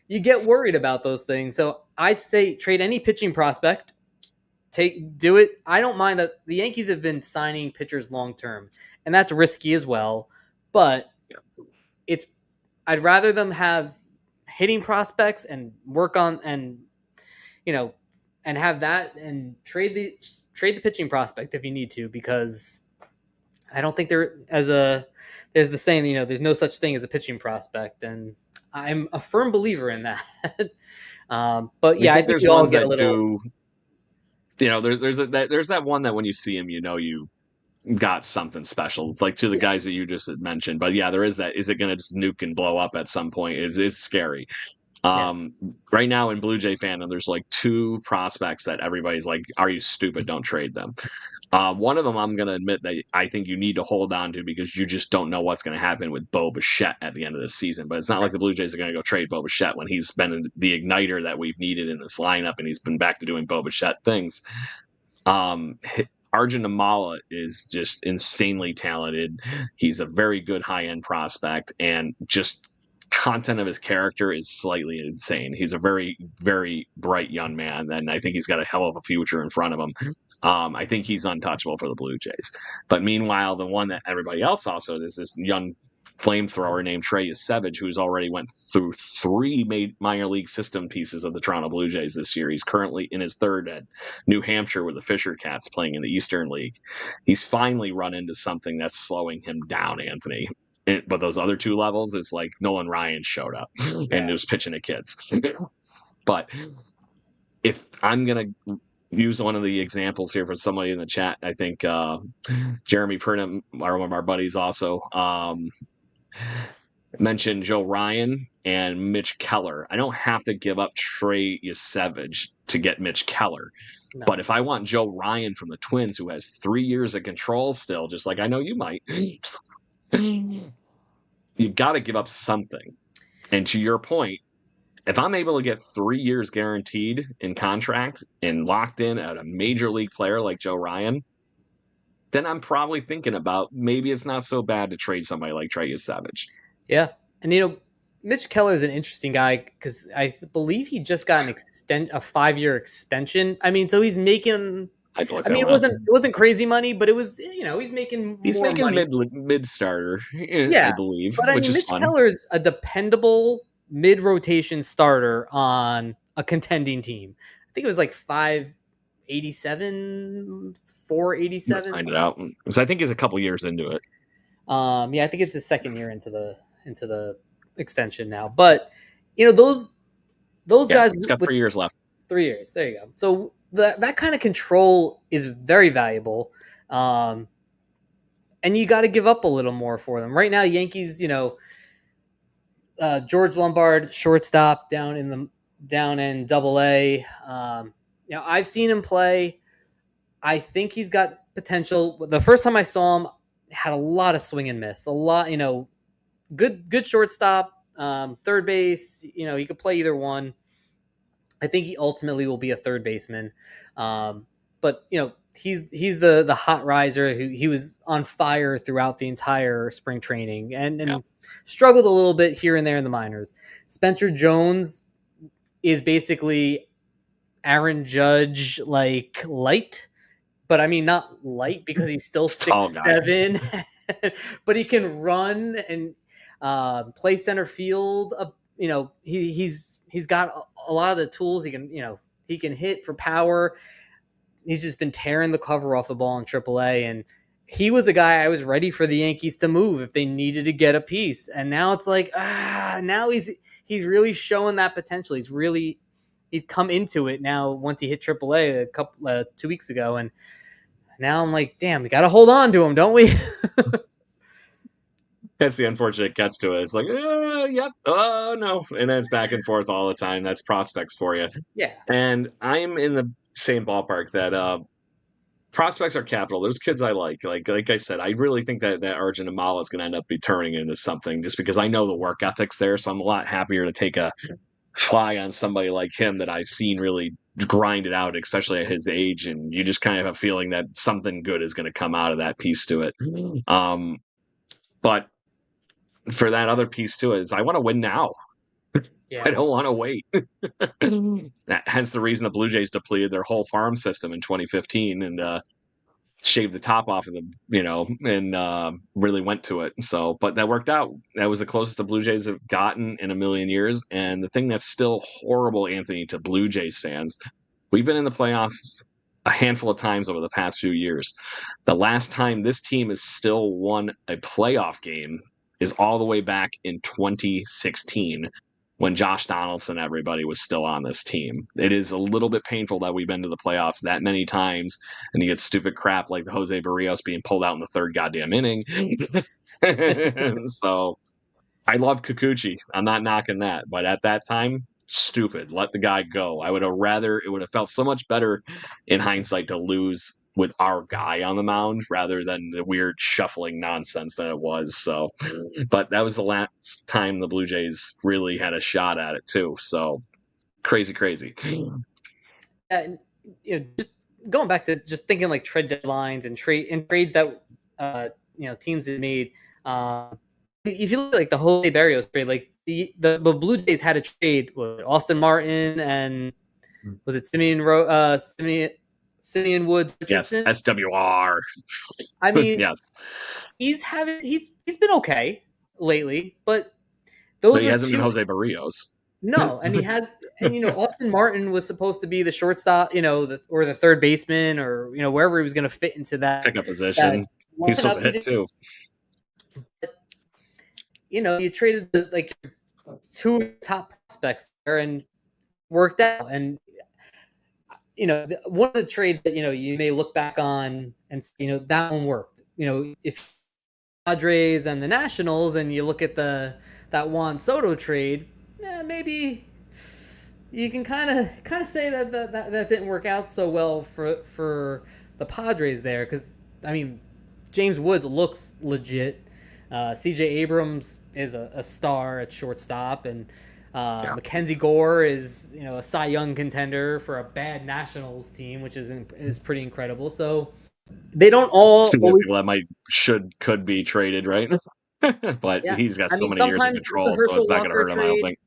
you get worried about those things. So I'd say trade any pitching prospect. Do it. I don't mind that the Yankees have been signing pitchers long term, and that's risky as well. But I'd rather them have hitting prospects and work on and and have that and trade the pitching prospect if you need to, because I don't think there's the saying, there's no such thing as a pitching prospect, and I'm a firm believer in that. But yeah, I think there's we all ones get a that little. There's that one that when you see him, you got something special, like to the guys that you just mentioned. But yeah, there is that. Is it going to just nuke and blow up at some point? It's scary. Right now in Blue Jay fandom, there's like 2 prospects that everybody's like, "Are you stupid? Don't trade them." One of them, I'm going to admit that I think you need to hold on to because you just don't know what's going to happen with Bo Bichette at the end of the season. But it's not like the Blue Jays are going to go trade Bo Bichette when he's been the igniter that we've needed in this lineup, and he's been back to doing Bo Bichette things. Arjun Amala is just insanely talented. He's a very good high-end prospect, and just content of his character is slightly insane. He's a very, very bright young man, and I think he's got a hell of a future in front of him. I think he's untouchable for the Blue Jays. But meanwhile, the one that everybody else also is this young flamethrower named Trey Yesevich, who's already went through 3 minor league system pieces of the Toronto Blue Jays this year. He's currently in his 3rd at New Hampshire with the Fisher Cats playing in the Eastern League. He's finally run into something that's slowing him down, Anthony. But those other 2 levels, it's like Nolan Ryan showed up and was pitching to kids. But if I'm going to use one of the examples here for somebody in the chat, I think Jeremy Purnam, one of our buddies, also mentioned Joe Ryan and Mitch Keller. I don't have to give up Trey Yesevich to get Mitch Keller. No. But if I want Joe Ryan from the Twins, who has 3 years of control still, just like I know you might, you got to give up something. And to your point, if I'm able to get 3 years guaranteed in contract and locked in at a major league player like Joe Ryan, then I'm probably thinking about maybe it's not so bad to trade somebody like Trey Yesevich. Yeah. And, Mitch Keller is an interesting guy because I believe he just got a 5-year extension. I mean, so he's making. It wasn't crazy money, but it was, he's making money. mid starter, yeah, I believe. But Mitch Keller's a dependable mid-rotation starter on a contending team. I think it was like 587, 487. Find it out because I think he's a couple years into it. I think it's his 2nd year into the extension now. But those guys. He's got 3 years left. 3 years. There you go. So that kind of control is very valuable. And you got to give up a little more for them. Right now, Yankees, George Lombard, shortstop down in Double-A. I've seen him play. I think he's got potential. The first time I saw him, had a lot of swing and miss. A lot, good shortstop, third base. He could play either one. I think he ultimately will be a third baseman. But he's the hot riser who he was on fire throughout the entire spring training and struggled a little bit here and there in the minors. Spencer Jones is basically Aaron Judge light, but I mean not light because he's still 6'7", but he can run and play center field. He's got a lot of the tools. He can hit for power. He's just been tearing the cover off the ball in AAA, and he was the guy I was ready for the Yankees to move if they needed to get a piece. And now it's like, now he's really showing that potential. He's come into it now once he hit AAA 2 weeks ago, and now I'm like, damn, we got to hold on to him, don't we? That's the unfortunate catch to it. It's like, yep, oh no, and then it's back and forth all the time. That's prospects for you. Yeah, and I'm in the same ballpark that prospects are capital. There's kids I like I said, I really think that Arjun Amala is going to end up turning into something just because I know the work ethic's there. So I'm a lot happier to take a fly on somebody like him that I've seen really grind it out, especially at his age. And you just kind of have a feeling that something good is going to come out of that piece to it. But for that other piece to it is I want to win now. Yeah. I don't want to wait. Hence the reason the Blue Jays depleted their whole farm system in 2015. And shaved the top off of and really went to it. So, but that worked out. That was the closest the Blue Jays have gotten in a million years. And the thing that's still horrible, Anthony, to Blue Jays fans, we've been in the playoffs a handful of times over the past few years. The last time this team has still won a playoff game is all the way back in 2016 when Josh Donaldson, everybody was still on this team. It is a little bit painful that we've been to the playoffs that many times and you get stupid crap like Jose Barrios being pulled out in the third goddamn inning. So I love Kikuchi. I'm not knocking that. But at that time, stupid. Let the guy go. It would have felt so much better in hindsight to lose with our guy on the mound rather than the weird shuffling nonsense that it was. So, but that was the last time the Blue Jays really had a shot at it too. So crazy. And, just going back to just thinking like trade deadlines and trades that teams have made. If you look at like the Jose Barrios trade, like the Blue Jays had a trade with Austin Martin and was it Simeon Woods Richardson? Yes, SWR. I mean, yes, he's been okay lately, but he hasn't been Jose Barrios. No, and he has, and Austin Martin was supposed to be the shortstop, or the third baseman, or wherever he was going to fit into that pickup position. He was supposed to hit too. But, you traded like two top prospects there and worked out, and one of the trades that you may look back on and that one worked. If Padres and the Nationals, and you look at that Juan Soto trade. Maybe you can kind of say that didn't work out so well for the Padres there, because I mean James Woods looks legit. C.J. Abrams is a star at shortstop, and Mackenzie Gore is a Cy Young contender for a bad Nationals team, which is pretty incredible. So they don't all people that could be traded, right? But he's got so many years of control, so it's not going to hurt him, I don't think.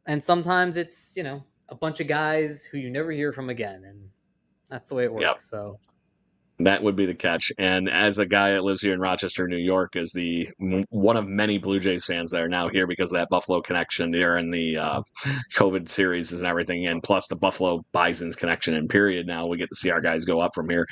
And sometimes it's, a bunch of guys who you never hear from again, and that's the way it works. Yep. So that would be the catch. And as a guy that lives here in Rochester, New York, is one of many Blue Jays fans that are now here because of that Buffalo connection during the COVID series and everything, and plus the Buffalo Bisons connection and period. Now we get to see our guys go up from here.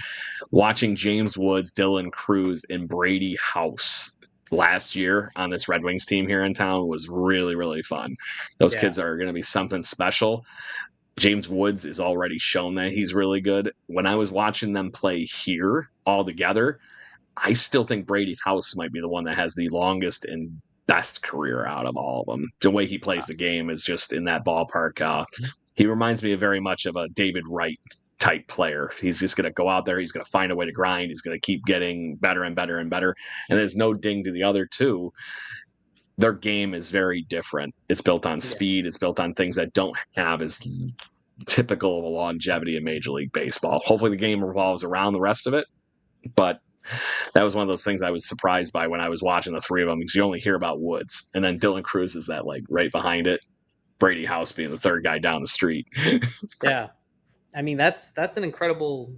Watching James Woods, Dylan Cruz, and Brady House last year on this Red Wings team here in town was really, really fun. Those kids are going to be something special. James Woods is already shown that he's really good. When I was watching them play here all together, I still think Brady House might be the one that has the longest and best career out of all of them. The way he plays the game is just in that ballpark. He reminds me very much of a David Wright type player. He's just going to go out there. He's going to find a way to grind. He's going to keep getting better and better and better. And there's no ding to the other two. Their game is very different. It's built on speed. It's built on things that don't have as typical of a longevity in Major League Baseball. Hopefully the game revolves around the rest of it. But that was one of those things I was surprised by when I was watching the three of them, because you only hear about Woods. And then Dylan Cruz is that like right behind it. Brady House being the third guy down the street. Yeah. I mean, that's an incredible,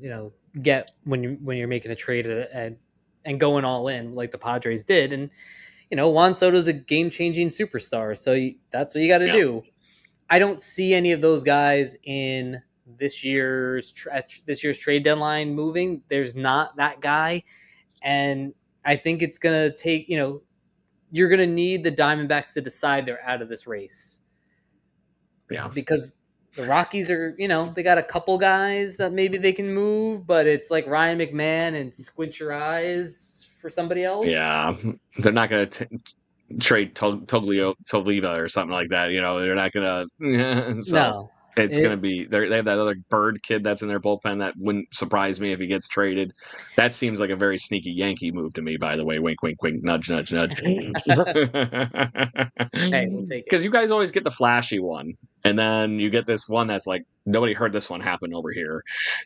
get when you're making a trade and going all in like the Padres did. And, Juan Soto's a game-changing superstar. So that's what you got to do. I don't see any of those guys in this year's trade deadline moving. There's not that guy. And I think it's going to take, you're going to need the Diamondbacks to decide they're out of this race. Yeah. Because the Rockies are, they got a couple guys that maybe they can move, but it's like Ryan McMahon and squint your eyes for somebody else. Yeah. They're not going to trade Togliva or something like that. They're not going to. No. It's going to be they have that other Bird kid that's in their bullpen that wouldn't surprise me if he gets traded. That seems like a very sneaky Yankee move to me, by the way. Wink, wink, wink, nudge, nudge, nudge. Hey, we'll take it. Because you guys always get the flashy one, and then you get this one that's like nobody heard this one happen over here,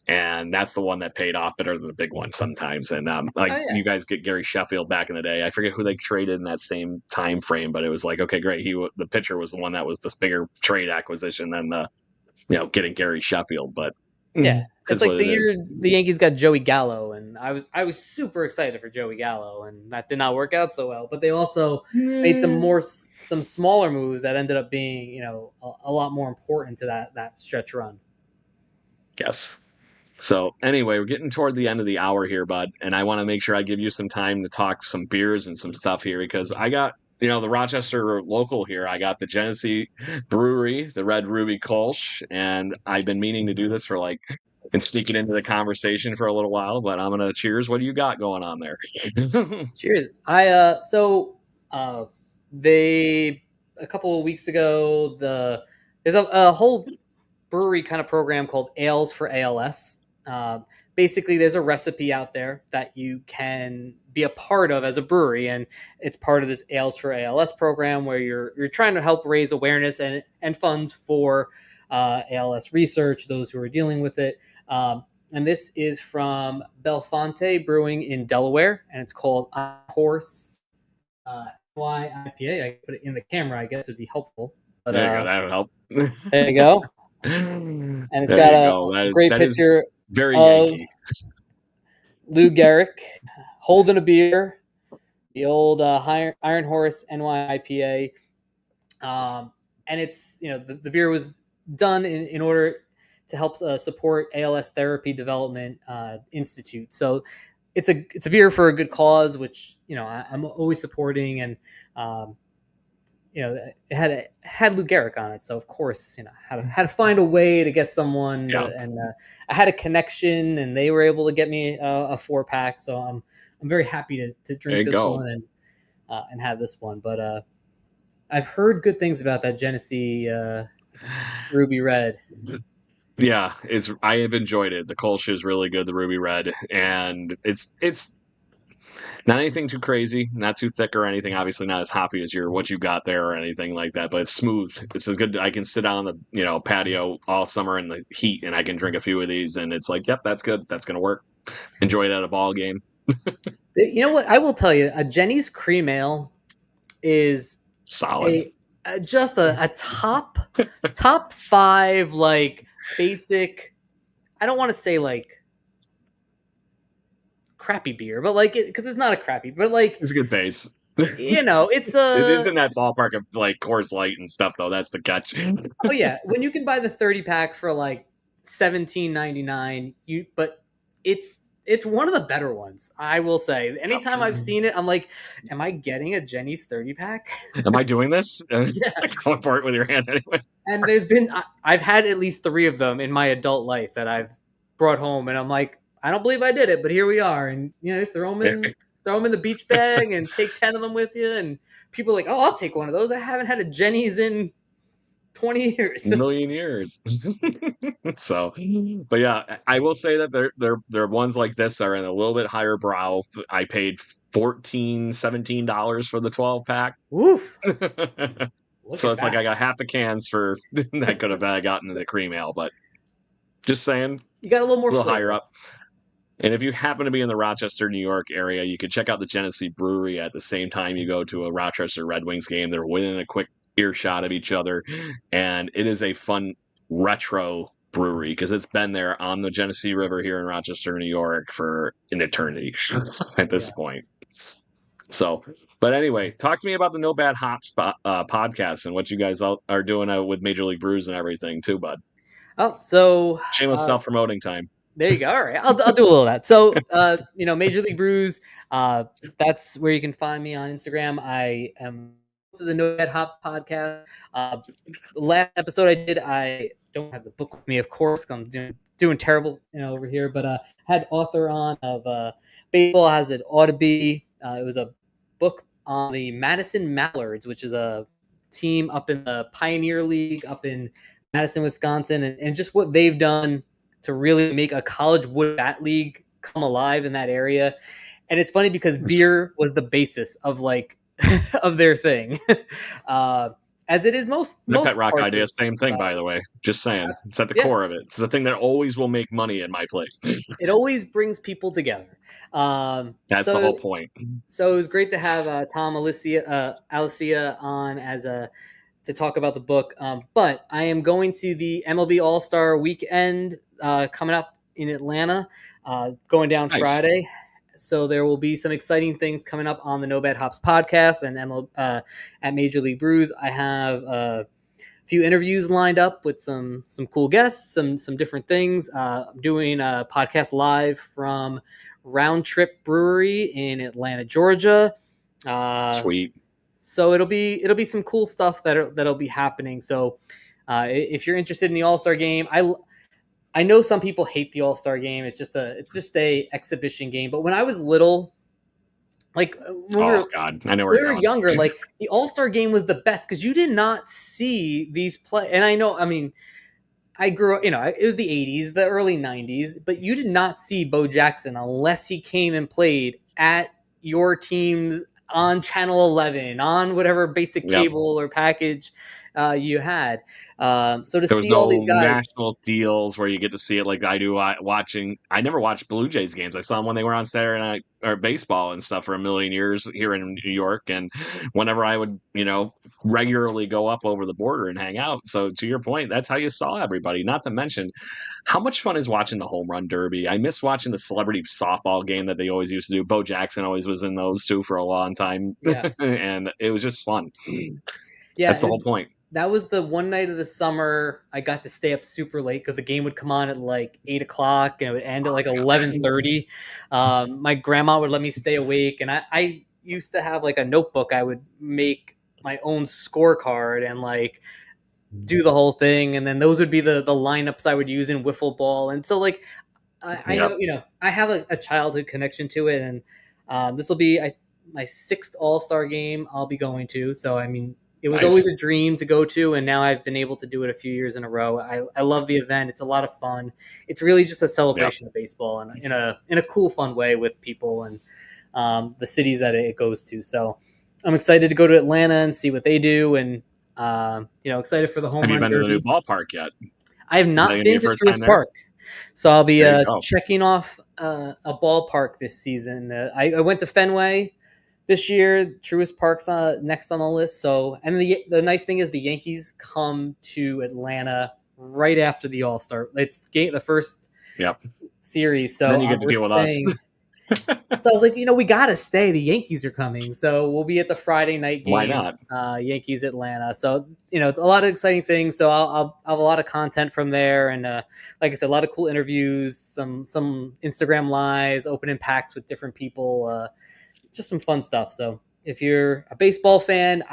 and that's the one that paid off better than the big one sometimes. And you guys get Gary Sheffield back in the day. I forget who they traded in that same time frame, but it was like, okay, great. The pitcher was the one that was this bigger trade acquisition than the getting Gary Sheffield. But yeah, It's like the year the Yankees got Joey Gallo, and I was super excited for Joey Gallo, and that did not work out so well. But they also made some smaller moves that ended up being a lot more important to that stretch run. Yes. So anyway, we're getting toward the end of the hour here, bud, and I want to make sure I give you some time to talk some beers and some stuff here because I got the Rochester local here. I got the Genesee Brewery, the Red Ruby Kolsch, and I've been meaning to do this for and sneak it into the conversation for a little while, but I'm gonna cheers. What do you got going on there? Cheers. They a couple of weeks ago there's a whole brewery kind of program called Ales for ALS. Basically, there's a recipe out there that you can be a part of as a brewery, and it's part of this Ales for ALS program where you're trying to help raise awareness and funds for ALS research, those who are dealing with it. And this is from Belfonte Brewing in Delaware, and it's called Horse IPA. I put it in the camera, I guess would be helpful. But, there you go. That would help. There you go. And it's got a great picture very of Yankee. Lou Gehrig holding a beer, the old Iron Horse NY IPA. And it's, the beer was done in order to help support ALS Therapy Development Institute. So it's a beer for a good cause, which, I'm always supporting. And, it had Lou Gehrig on it, so of course, had to find a way to get someone, and I had a connection, and they were able to get me a 4-pack. So I'm very happy to drink this one and have this one. But I've heard good things about that Genesee Ruby Red. Yeah, I have enjoyed it. The Kolsch is really good, the Ruby Red, and it's not anything too crazy, not too thick or anything. Obviously, not as hoppy as what you got there or anything like that. But it's smooth. It's as good. I can sit on the patio all summer in the heat, and I can drink a few of these, and it's like, yep, that's good. That's gonna work. Enjoy it at a ball game. You know what? I will tell you, a Jenny's Cream Ale is solid. Just a top 5 basic. I don't want to say crappy beer, but because it's not a crappy, but it's a good base. It's it is in that ballpark of Coors Light and stuff, though. That's the catch. Oh yeah, when you can buy the 30-pack for $17.99, but it's one of the better ones, I will say. Anytime I've seen it, I'm like, am I getting a Jenny's 30-pack? Am I doing this? Yeah. Going for it with your hand anyway. And I've had at least 3 of them in my adult life that I've brought home, and I'm like, I don't believe I did it, but here we are. And throw them in the beach bag and take 10 of them with you. And people are like, oh, I'll take one of those. I haven't had a Jenny's in 20 years. A million years. So, but yeah, I will say that they're ones like this are in a little bit higher brow. I paid $17 for the 12-pack. Woof. So it's like I got half the cans for that could have gotten the cream ale, but just saying, you got a little more higher up. And if you happen to be in the Rochester, New York area, you can check out the Genesee Brewery at the same time you go to a Rochester Red Wings game. They're within a quick earshot of each other, and it is a fun retro brewery because it's been there on the Genesee River here in Rochester, New York for an eternity at this point. So, but anyway, talk to me about the No Bad Hops podcast and what you guys are doing with Major League Brews and everything too, bud. Oh, so shameless self-promoting time. There you go. All right. I'll do a little of that. So, Major League Brews, that's where you can find me on Instagram. I am to the No Bad Hops podcast. Last episode I did, I don't have the book with me, of course, because I'm doing terrible, over here, but had author on of Baseball Has It Ought to Be. It was a book on the Madison Mallards, which is a team up in the Pioneer League up in Madison, Wisconsin, and just what they've done to really make a college wood bat league come alive in that area. And it's funny because beer was the basis of of their thing. As it is most Pet Rock idea, same thing, by the way. Just saying. It's at the core of it. It's the thing that always will make money in my place. It always brings people together. That's the whole point. So it was great to have Tom Alicia on to talk about the book. But I am going to the MLB All-Star Weekend coming up in Atlanta, going down Nice. Friday. So there will be some exciting things coming up on the No Bad Hops podcast and at Major League Brews. I have a few interviews lined up with some cool guests, some different things. I'm doing a podcast live from Round Trip Brewery in Atlanta, Georgia. Sweet. So it'll be some cool stuff that'll be happening. So if you're interested in the All-Star game, I know some people hate the All-Star game. It's just a exhibition game. But when I was little, like when God, I know where we you're were going. younger, like the All-Star game was the best because you did not see these play. And I know, I mean, I grew up, it was the 80s, the early 90s, but you did not see Bo Jackson unless he came and played at your team's on Channel 11, on whatever basic cable or package you had. So to see all these guys, national deals where you get to see it like I do watching. I never watched Blue Jays games. I saw them when they were on Saturday night or baseball and stuff for a million years here in New York. And whenever I would, regularly go up over the border and hang out. So to your point, that's how you saw everybody. Not to mention how much fun is watching the home run derby. I miss watching the celebrity softball game that they always used to do. Bo Jackson always was in those too for a long time. Yeah. And it was just fun. Yeah. That's the whole point. That was the one night of the summer I got to stay up super late because the game would come on at like 8 o'clock and it would end at like 11:30. My grandma would let me stay awake, and I used to have like a notebook. I would make my own scorecard and like do the whole thing, and then those would be the lineups I would use in wiffle ball. And so like I know I have a childhood connection to it, and this will be my 6th All-Star game I'll be going to. So I mean, it was always a dream to go to, and now I've been able to do it a few years in a row. I love the event. It's a lot of fun. It's really just a celebration of baseball, and in a cool, fun way with people and the cities that it goes to. So I'm excited to go to Atlanta and see what they do, and excited for the home run. Have you been derby. to the new ballpark yet? I have not been to Truist Park, so I'll be checking off a ballpark this season. I went to Fenway this year. Truist Park's next on the list. So, and the nice thing is the Yankees come to Atlanta right after the All-Star. It's the first series. So then you get to deal with us. So I was like, we got to stay. The Yankees are coming. So we'll be at the Friday night game. Why not? Yankees Atlanta. So, it's a lot of exciting things. So I'll have a lot of content from there. And like I said, a lot of cool interviews, some Instagram lives, opening packs with different people, just some fun stuff. So if you're a baseball fan,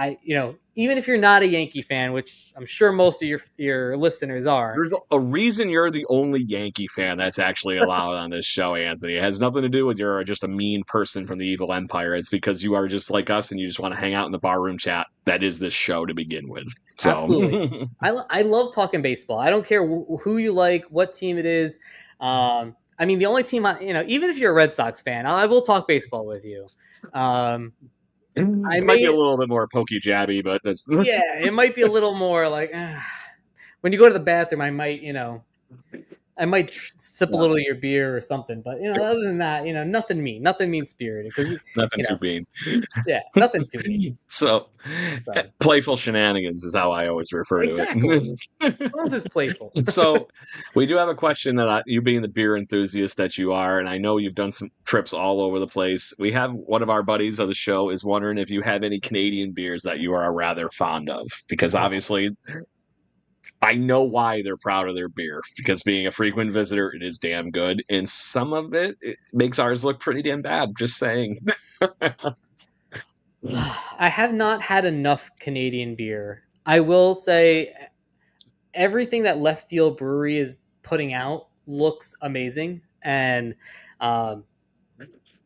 even if you're not a Yankee fan, which I'm sure most of your listeners are. There's a reason you're the only Yankee fan that's actually allowed on this show, Anthony. It has nothing to do with you're just a mean person from the evil empire. It's because you are just like us and you just want to hang out in the barroom chat. That is this show to begin with. So. Absolutely. I love talking baseball. I don't care who you like, what team it is. I mean, the only team, even if you're a Red Sox fan, I will talk baseball with you. It might be a little bit more pokey jabby, but that's it might be a little more like when you go to the bathroom, I might sip a little of your beer or something. But other than that, nothing mean spirited because nothing too mean. Yeah, nothing too mean. So playful shenanigans is how I always refer to it. As long as it's playful. So we do have a question that you being the beer enthusiast that you are, and I know you've done some trips all over the place. We have one of our buddies of the show is wondering if you have any Canadian beers that you are rather fond of, because obviously I know why they're proud of their beer, because being a frequent visitor, it is damn good. And some of it makes ours look pretty damn bad. Just saying. I have not had enough Canadian beer. I will say everything that Left Field Brewery is putting out looks amazing. And I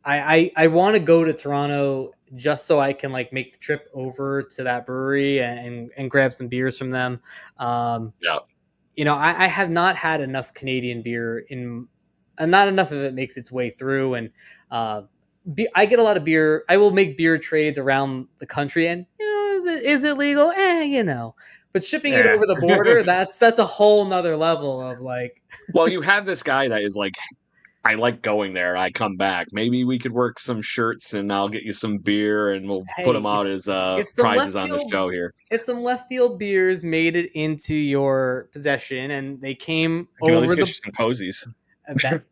want to go to Toronto just so I can make the trip over to that brewery and grab some beers from them. I have not had enough Canadian beer not enough of it makes its way through. And I get a lot of beer. I will make beer trades around the country, and is it legal? But shipping it over the border, that's a whole nother level of Well, you have this guy that is like, I like going there. I come back. Maybe we could work some shirts and I'll get you some beer and we'll put them out as prizes on the show here. If some Left Field beers made it into your possession and they came over get you some cozies. That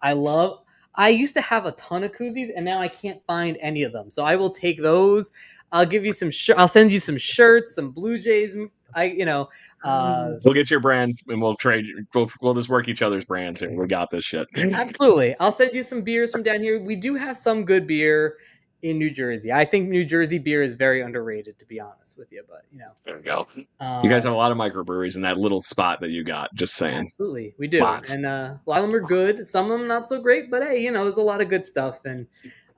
I love. I used to have a ton of koozies, and now I can't find any of them. So I will take those. I'll give you some. I'll send you some shirts, some Blue Jays. We'll get your brand and we'll trade. We'll just work each other's brands here. We got this shit. Absolutely. I'll send you some beers from down here. We do have some good beer in New Jersey. I think New Jersey beer is very underrated, to be honest with you. But there we go. You guys have a lot of microbreweries in that little spot that you got. Just saying. Absolutely, we do. Lots. And a lot of them are good. Some of them not so great. But hey, there's a lot of good stuff. And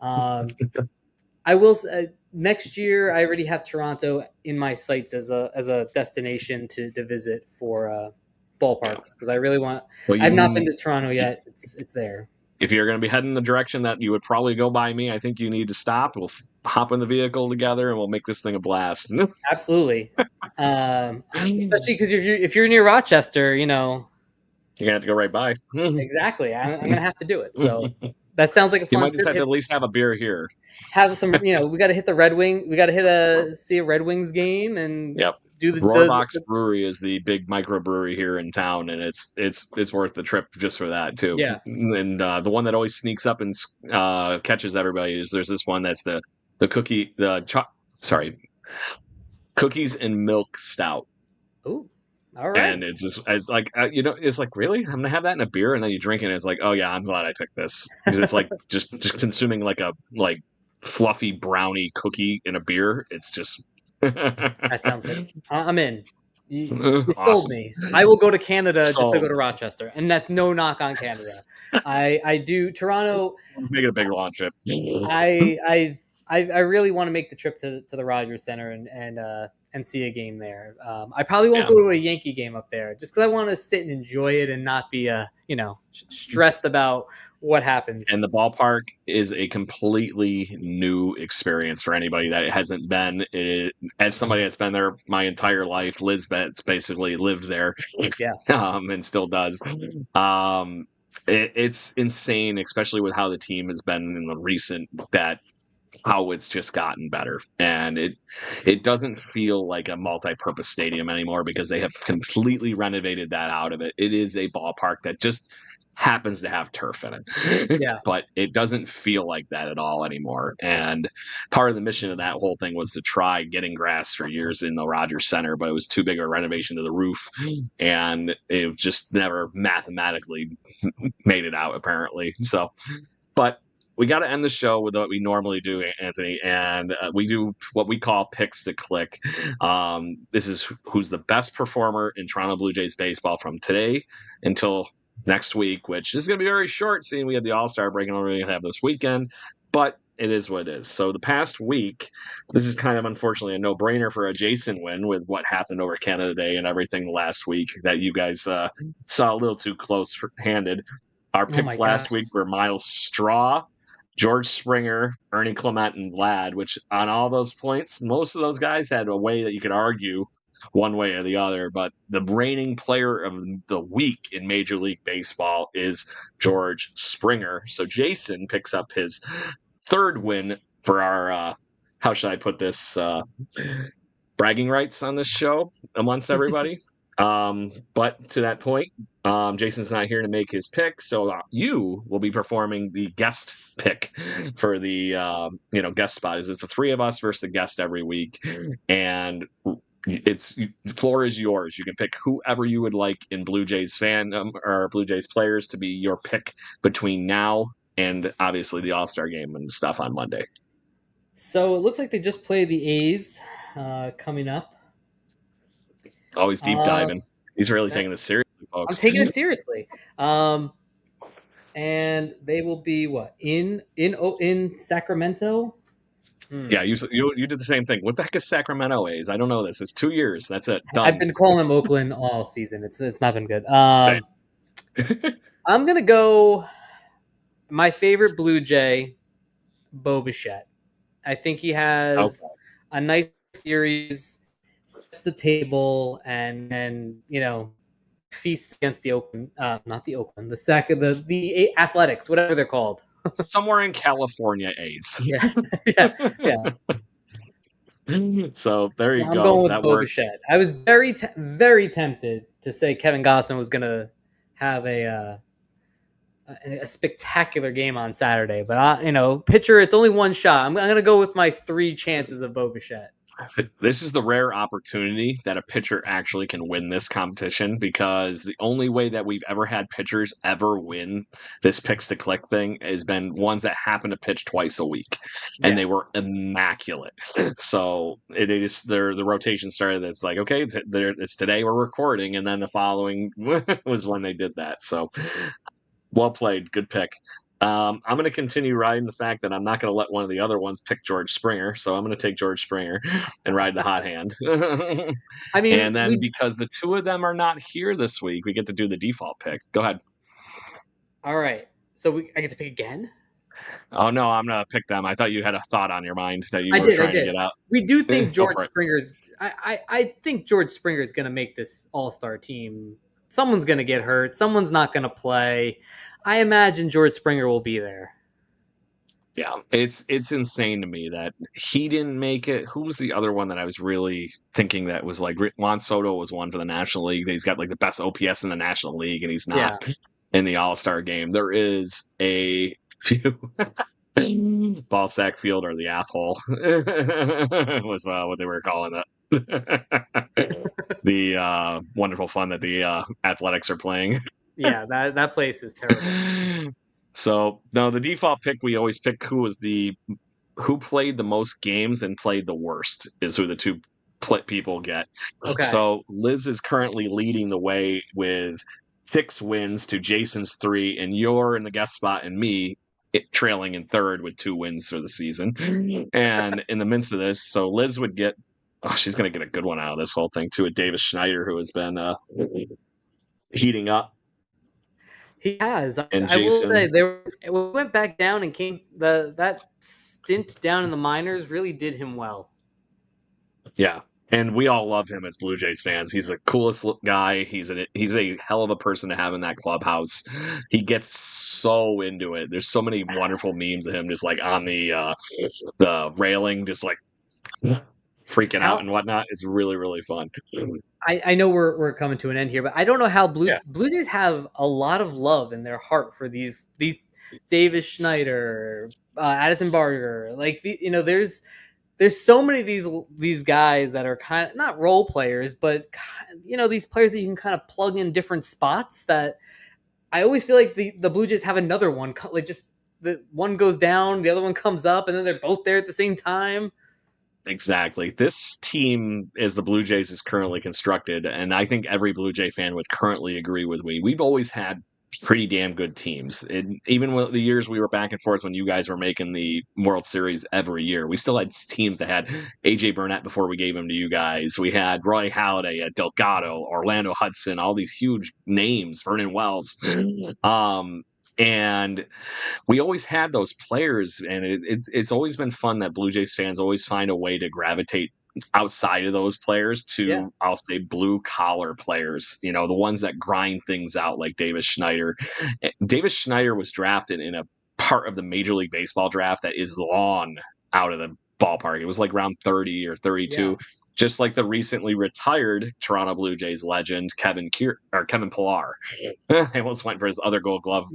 I will say, next year I already have Toronto in my sights as a destination to visit for ballparks because I really want. I've not been to Toronto yet. It's there. If you're going to be heading the direction that you would probably go by me, I think you need to stop. We'll hop in the vehicle together and we'll make this thing a blast. Absolutely, especially because if you're near Rochester, you're gonna have to go right by. Exactly, I'm gonna have to do it. So that sounds like a fun. You might just have to at least have a beer here. Have some, we got to hit the Red Wing. We got to see a Red Wings game and do the Rohrbox Brewery is the big microbrewery here in town, and it's worth the trip just for that too. Yeah, and the one that always sneaks up and catches everybody is there's this one that's the cookies and milk stout. Ooh. All right. And it's like it's like, really, I'm gonna have that in a beer, and then you drink it and it's like, oh yeah, I'm glad I picked this because it's like just consuming like a fluffy brownie cookie in a beer. It's just that sounds like I'm in. You awesome. Sold me. I will go to Canada just to go to Rochester, and that's no knock on Canada. I do Toronto. Make it a big long trip. I really want to make the trip to the Rogers Center and see a game there. I probably won't go to a Yankee game up there just because I want to sit and enjoy it and not be stressed about what happens. And the ballpark is a completely new experience for anybody that hasn't been. As somebody that's been there my entire life, Lisbeth's basically lived there, and still does. It's insane, especially with how the team has been in the recent how it's just gotten better, and it doesn't feel like a multi-purpose stadium anymore because they have completely renovated that out of it. It is a ballpark that just happens to have turf in it, but it doesn't feel like that at all anymore. And part of the mission of that whole thing was to try getting grass for years in the Rogers Center, but it was too big a renovation to the roof, and it just never mathematically made it out apparently. So, but we got to end the show with what we normally do, Anthony, and we do what we call picks to click. This is who's the best performer in Toronto Blue Jays baseball from today until next week, which is going to be very short, seeing we have the All-Star break and we're going to have this weekend, but it is what it is. So the past week, this is kind of unfortunately a no-brainer for a Jason win with what happened over Canada Day and everything last week that you guys saw a little too close-handed. Our picks last week were Miles Straw, George Springer, Ernie Clement, and Vlad, which on all those points, most of those guys had a way that you could argue one way or the other, but the reigning player of the week in Major League Baseball is George Springer. So Jason picks up his third win for our, how should I put this, bragging rights on this show amongst everybody. But to that point, Jason's not here to make his pick, so you will be performing the guest pick for the guest spot. It's the three of us versus the guest every week, and the floor is yours. You can pick whoever you would like in Blue Jays fandom or Blue Jays players to be your pick between now and obviously the All-Star game and stuff on Monday. So it looks like they just played the A's coming up. Always deep diving. He's really taking this seriously, folks. I'm taking it seriously. And they will be in Sacramento. Yeah, you did the same thing. What the heck is Sacramento A's? I don't know this. It's 2 years. That's it. Done. I've been calling them Oakland all season. It's not been good. I'm gonna go. My favorite Blue Jay, Bo Bichette. I think he has a nice series, sets the table, and feasts against the Oakland, not the Oakland, the Athletics, whatever they're called. Somewhere in California, A's. Yeah. So there you go. I'm going with that Bo Bichette. I was very, very tempted to say Kevin Gossman was going to have a a spectacular game on Saturday. But pitcher, it's only one shot. I'm going to go with my 3 chances of Bo Bichette. This is the rare opportunity that a pitcher actually can win this competition, because the only way that we've ever had pitchers ever win this picks to click thing has been ones that happen to pitch twice a week, and they were immaculate. So the rotation started. It's like, okay, it's today we're recording, and then the following was when they did that. So well played, good pick. I'm going to continue riding the fact that I'm not going to let one of the other ones pick George Springer, so I'm going to take George Springer and ride the hot hand. I mean, and then because the 2 of them are not here this week, we get to do the default pick. Go ahead. All right, so I get to pick again? Oh no, I'm going to pick them. I thought you had a thought on your mind that you were trying to get out. We do think George Springer's. I think George Springer's going to make this All-Star team. Someone's going to get hurt. Someone's not going to play. I imagine George Springer will be there. Yeah, it's insane to me that he didn't make it. Who was the other one that I was really thinking that was like Juan Soto was one for the National League. He's got like the best OPS in the National League, and he's not in the All-Star game. There is a few ball sack field, or the asshole was what they were calling it. The wonderful fun that the Athletics are playing. Yeah, that place is terrible. So no, the default pick, we always pick who played the most games and played the worst is who the 2 people get. Okay. So Liz is currently leading the way with 6 wins to Jason's 3, and you're in the guest spot, and me trailing in 3rd with 2 wins for the season. And in the midst of this, so Liz would get, she's going to get a good one out of this whole thing too, with Davis Schneider, who has been heating up. He has. And I will say we went back down and came. That stint down in the minors really did him well. Yeah, and we all love him as Blue Jays fans. He's the coolest guy. He's a hell of a person to have in that clubhouse. He gets so into it. There's so many wonderful memes of him just like on the railing, just like freaking out and whatnot. It's really, really fun. I know we're coming to an end here, but I don't know how Blue Jays have a lot of love in their heart for these Davis Schneider, Addison Barger. Like there's so many of these guys that are kind of not role players, but these players that you can kind of plug in different spots. That I always feel like the Blue Jays have another one, like just the one goes down, the other one comes up, and then they're both there at the same time. Exactly. This team, as the Blue Jays is currently constructed, and I think every Blue Jay fan would currently agree with me, we've always had pretty damn good teams. And even with the years we were back and forth when you guys were making the World Series every year, we still had teams that had AJ Burnett before we gave him to you guys. We had Roy Halladay, Delgado, Orlando Hudson, all these huge names, Vernon Wells. And we always had those players, and it's always been fun that Blue Jays fans always find a way to gravitate outside of those players to, I'll say, blue collar players, the ones that grind things out, like Davis Schneider. Davis Schneider was drafted in a part of the Major League Baseball draft that is long out of the ballpark. It was like round 30 or 32, just like the recently retired Toronto Blue Jays legend Kevin Pillar. They almost went for his other Gold Glove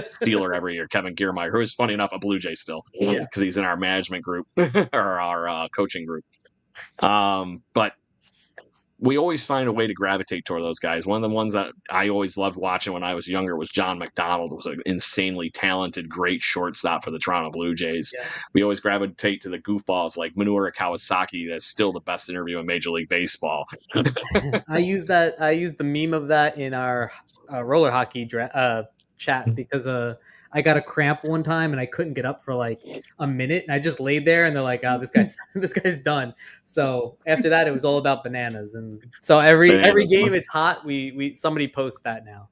stealer every year, Kevin Kiermaier, who is funny enough a Blue Jay still, because he's in our management group or our coaching group. But we always find a way to gravitate toward those guys. One of the ones that I always loved watching when I was younger was John McDonald. Was an insanely talented, great shortstop for the Toronto Blue Jays. Yeah. We always gravitate to the goofballs like Minoru Kawasaki. That's still the best interview in Major League Baseball. I used the meme of that in our roller hockey chat because I got a cramp one time and I couldn't get up for like a minute, and I just laid there, and they're like, "Oh, this guy's done." So after that, it was all about bananas, and so every game it's hot. We somebody posts that now.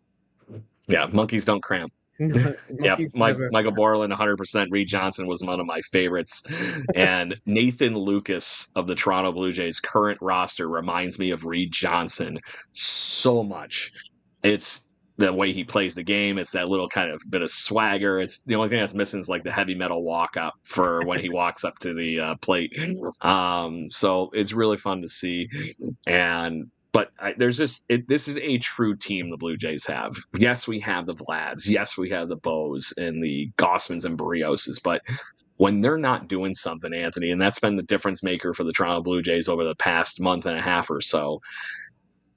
Yeah, monkeys don't cramp. Michael Borland, 100%. Reed Johnson was one of my favorites, and Nathan Lucas of the Toronto Blue Jays current roster reminds me of Reed Johnson so much. It's the way he plays the game. It's that little kind of bit of swagger. It's the only thing that's missing is like the heavy metal walk up for when he walks up to the plate. So it's really fun to see. And But this is a true team the Blue Jays have. Yes, we have the Vlads. Yes, we have the Bows and the Gossmans and Barrioses. But when they're not doing something, Anthony, and that's been the difference maker for the Toronto Blue Jays over the past month and a half or so,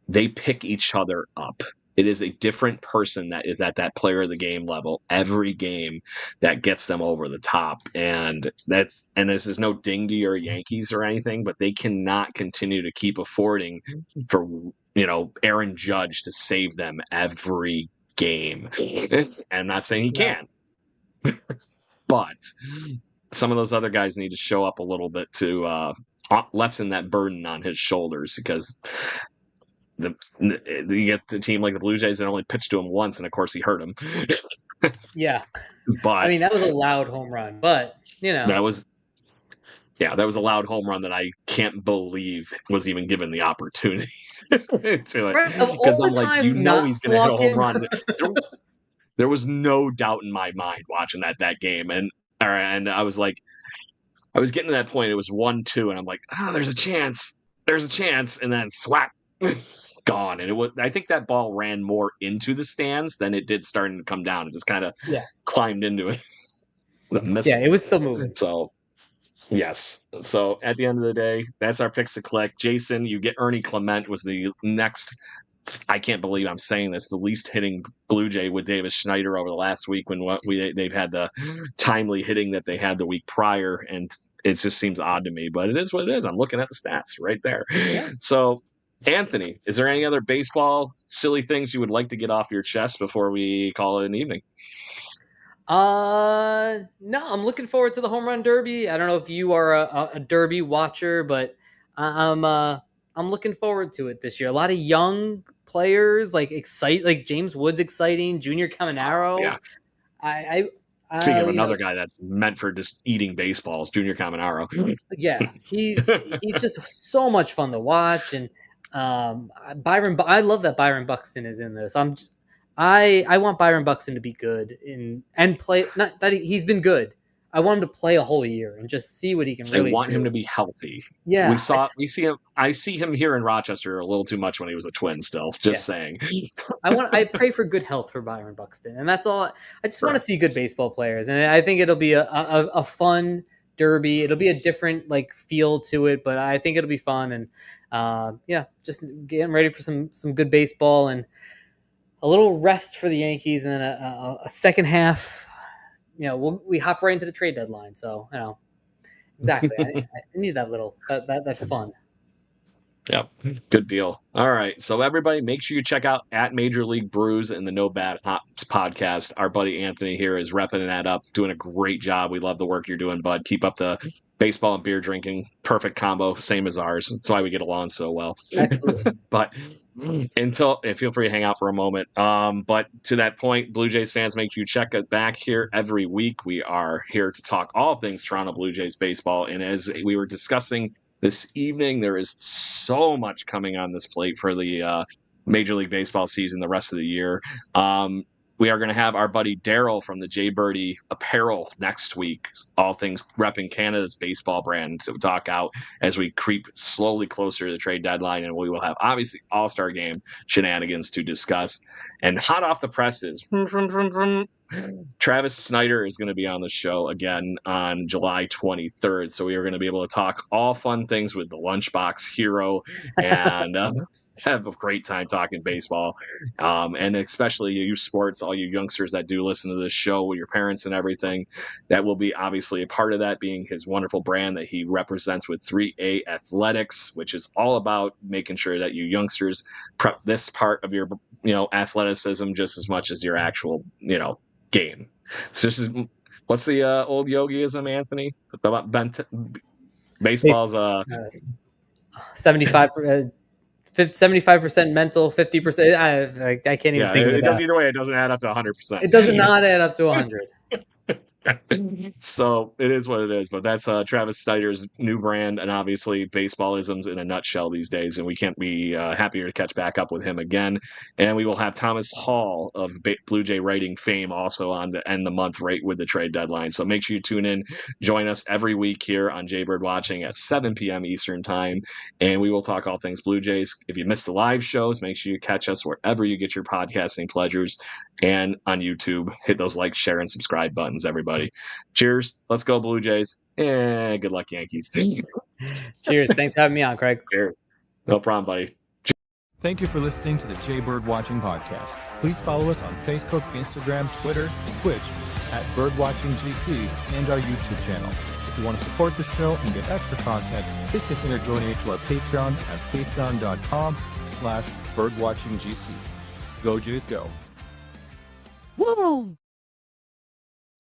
they pick each other up. It is a different person that is at that player of the game level every game that gets them over the top. And this is no ding to your Yankees or anything, but they cannot continue to keep affording for, Aaron Judge to save them every game. And I'm not saying he can, but some of those other guys need to show up a little bit to lessen that burden on his shoulders, because you get the team like the Blue Jays that only pitched to him once, and of course he hurt him. Yeah, but that was a loud home run. But that was a loud home run that I can't believe was even given the opportunity. Because I'm like, he's going to hit a home run. There was no doubt in my mind watching that game, and I was like, I was getting to that point. It was 1-2, and I'm like, there's a chance, and then swap. Gone. And I think that ball ran more into the stands than it did starting to come down. It just kind of climbed into it. It was still moving. So, yes. So at the end of the day, that's our picks to collect. Jason, you get Ernie Clement was the next. I can't believe I'm saying this. The least hitting Blue Jay with Davis Schneider over the last week when they've had the timely hitting that they had the week prior, and it just seems odd to me, but it is what it is. I'm looking at the stats right there. Yeah. So, Anthony, is there any other baseball silly things you would like to get off your chest before we call it an evening? No, I'm looking forward to the home run derby. I don't know if you are a derby watcher, but I'm looking forward to it this year. A lot of young players, like James Woods, exciting. Junior Caminero. Yeah. Speaking of another guy that's meant for just eating baseballs, Junior Caminero. Yeah, he's just so much fun to watch, and Byron. I love that Byron Buxton is in this. I want Byron Buxton to be good and play. Not that he's been good. I want him to play a whole year and just see what he can really. I want him to be healthy. Yeah, we see him. I see him here in Rochester a little too much when he was a Twin. Still, just saying. I pray for good health for Byron Buxton, and that's all. I just want to see good baseball players, and I think it'll be a fun derby. It'll be a different feel to it, but I think it'll be fun, and just getting ready for some good baseball and a little rest for the Yankees, and then a second half. We hop right into the trade deadline. So, exactly. I need that little, that fun. Yep. Good deal. All right. So everybody make sure you check out at Major League Brews and the No Bad Hops podcast. Our buddy Anthony here is repping that up, doing a great job. We love the work you're doing, bud. Keep up the baseball and beer drinking. Perfect combo. Same as ours. That's why we get along so well. Absolutely. But feel free to hang out for a moment. But to that point, Blue Jays fans, make sure you check it back here every week. We are here to talk all things Toronto Blue Jays baseball. And as we were discussing this evening, there is so much coming on this plate for the Major League Baseball season the rest of the year. We are going to have our buddy Daryl from the Jay Birdie Apparel next week, all things repping Canada's baseball brand, to talk out as we creep slowly closer to the trade deadline. And we will have, obviously, All-Star Game shenanigans to discuss. And hot off the presses, Travis Snyder is going to be on the show again on July 23rd. So we are going to be able to talk all fun things with the Lunchbox Hero and have a great time talking baseball. And especially you sports, all you youngsters that do listen to this show with your parents and everything, that will be obviously a part of that, being his wonderful brand that he represents with 3A Athletics, which is all about making sure that you youngsters prep this part of your, athleticism just as much as your actual, game. So this is, what's the old yogiism, Anthony? Baseball's 75% mental, 50%. I can't even think of it. Doesn't either way. It doesn't add up to 100%. It does not add up to 100. So it is what it is, but that's Travis Snyder's new brand, and obviously baseballisms in a nutshell these days, and we can't be happier to catch back up with him again. And we will have Thomas Hall of Blue Jay writing fame also on the end of the month right with the trade deadline. So make sure you tune in, join us every week here on Jaybird Watching at 7 p.m. Eastern Time, and we will talk all things Blue Jays. If you missed the live shows, make sure you catch us wherever you get your podcasting pleasures, and on YouTube. Hit those like, share, and subscribe buttons, everybody. Cheers. Let's go, Blue Jays. And good luck, Yankees. Cheers. Thanks for having me on, Craig. Cheers. No problem, buddy. Thank you for listening to the Jaybird Watching Podcast. Please follow us on Facebook, Instagram, Twitter, Twitch at BirdwatchingGC, and our YouTube channel. If you want to support the show and get extra content, please consider donating to our Patreon at patreon.com/birdwatchinggc. Go Jays, go. Woo!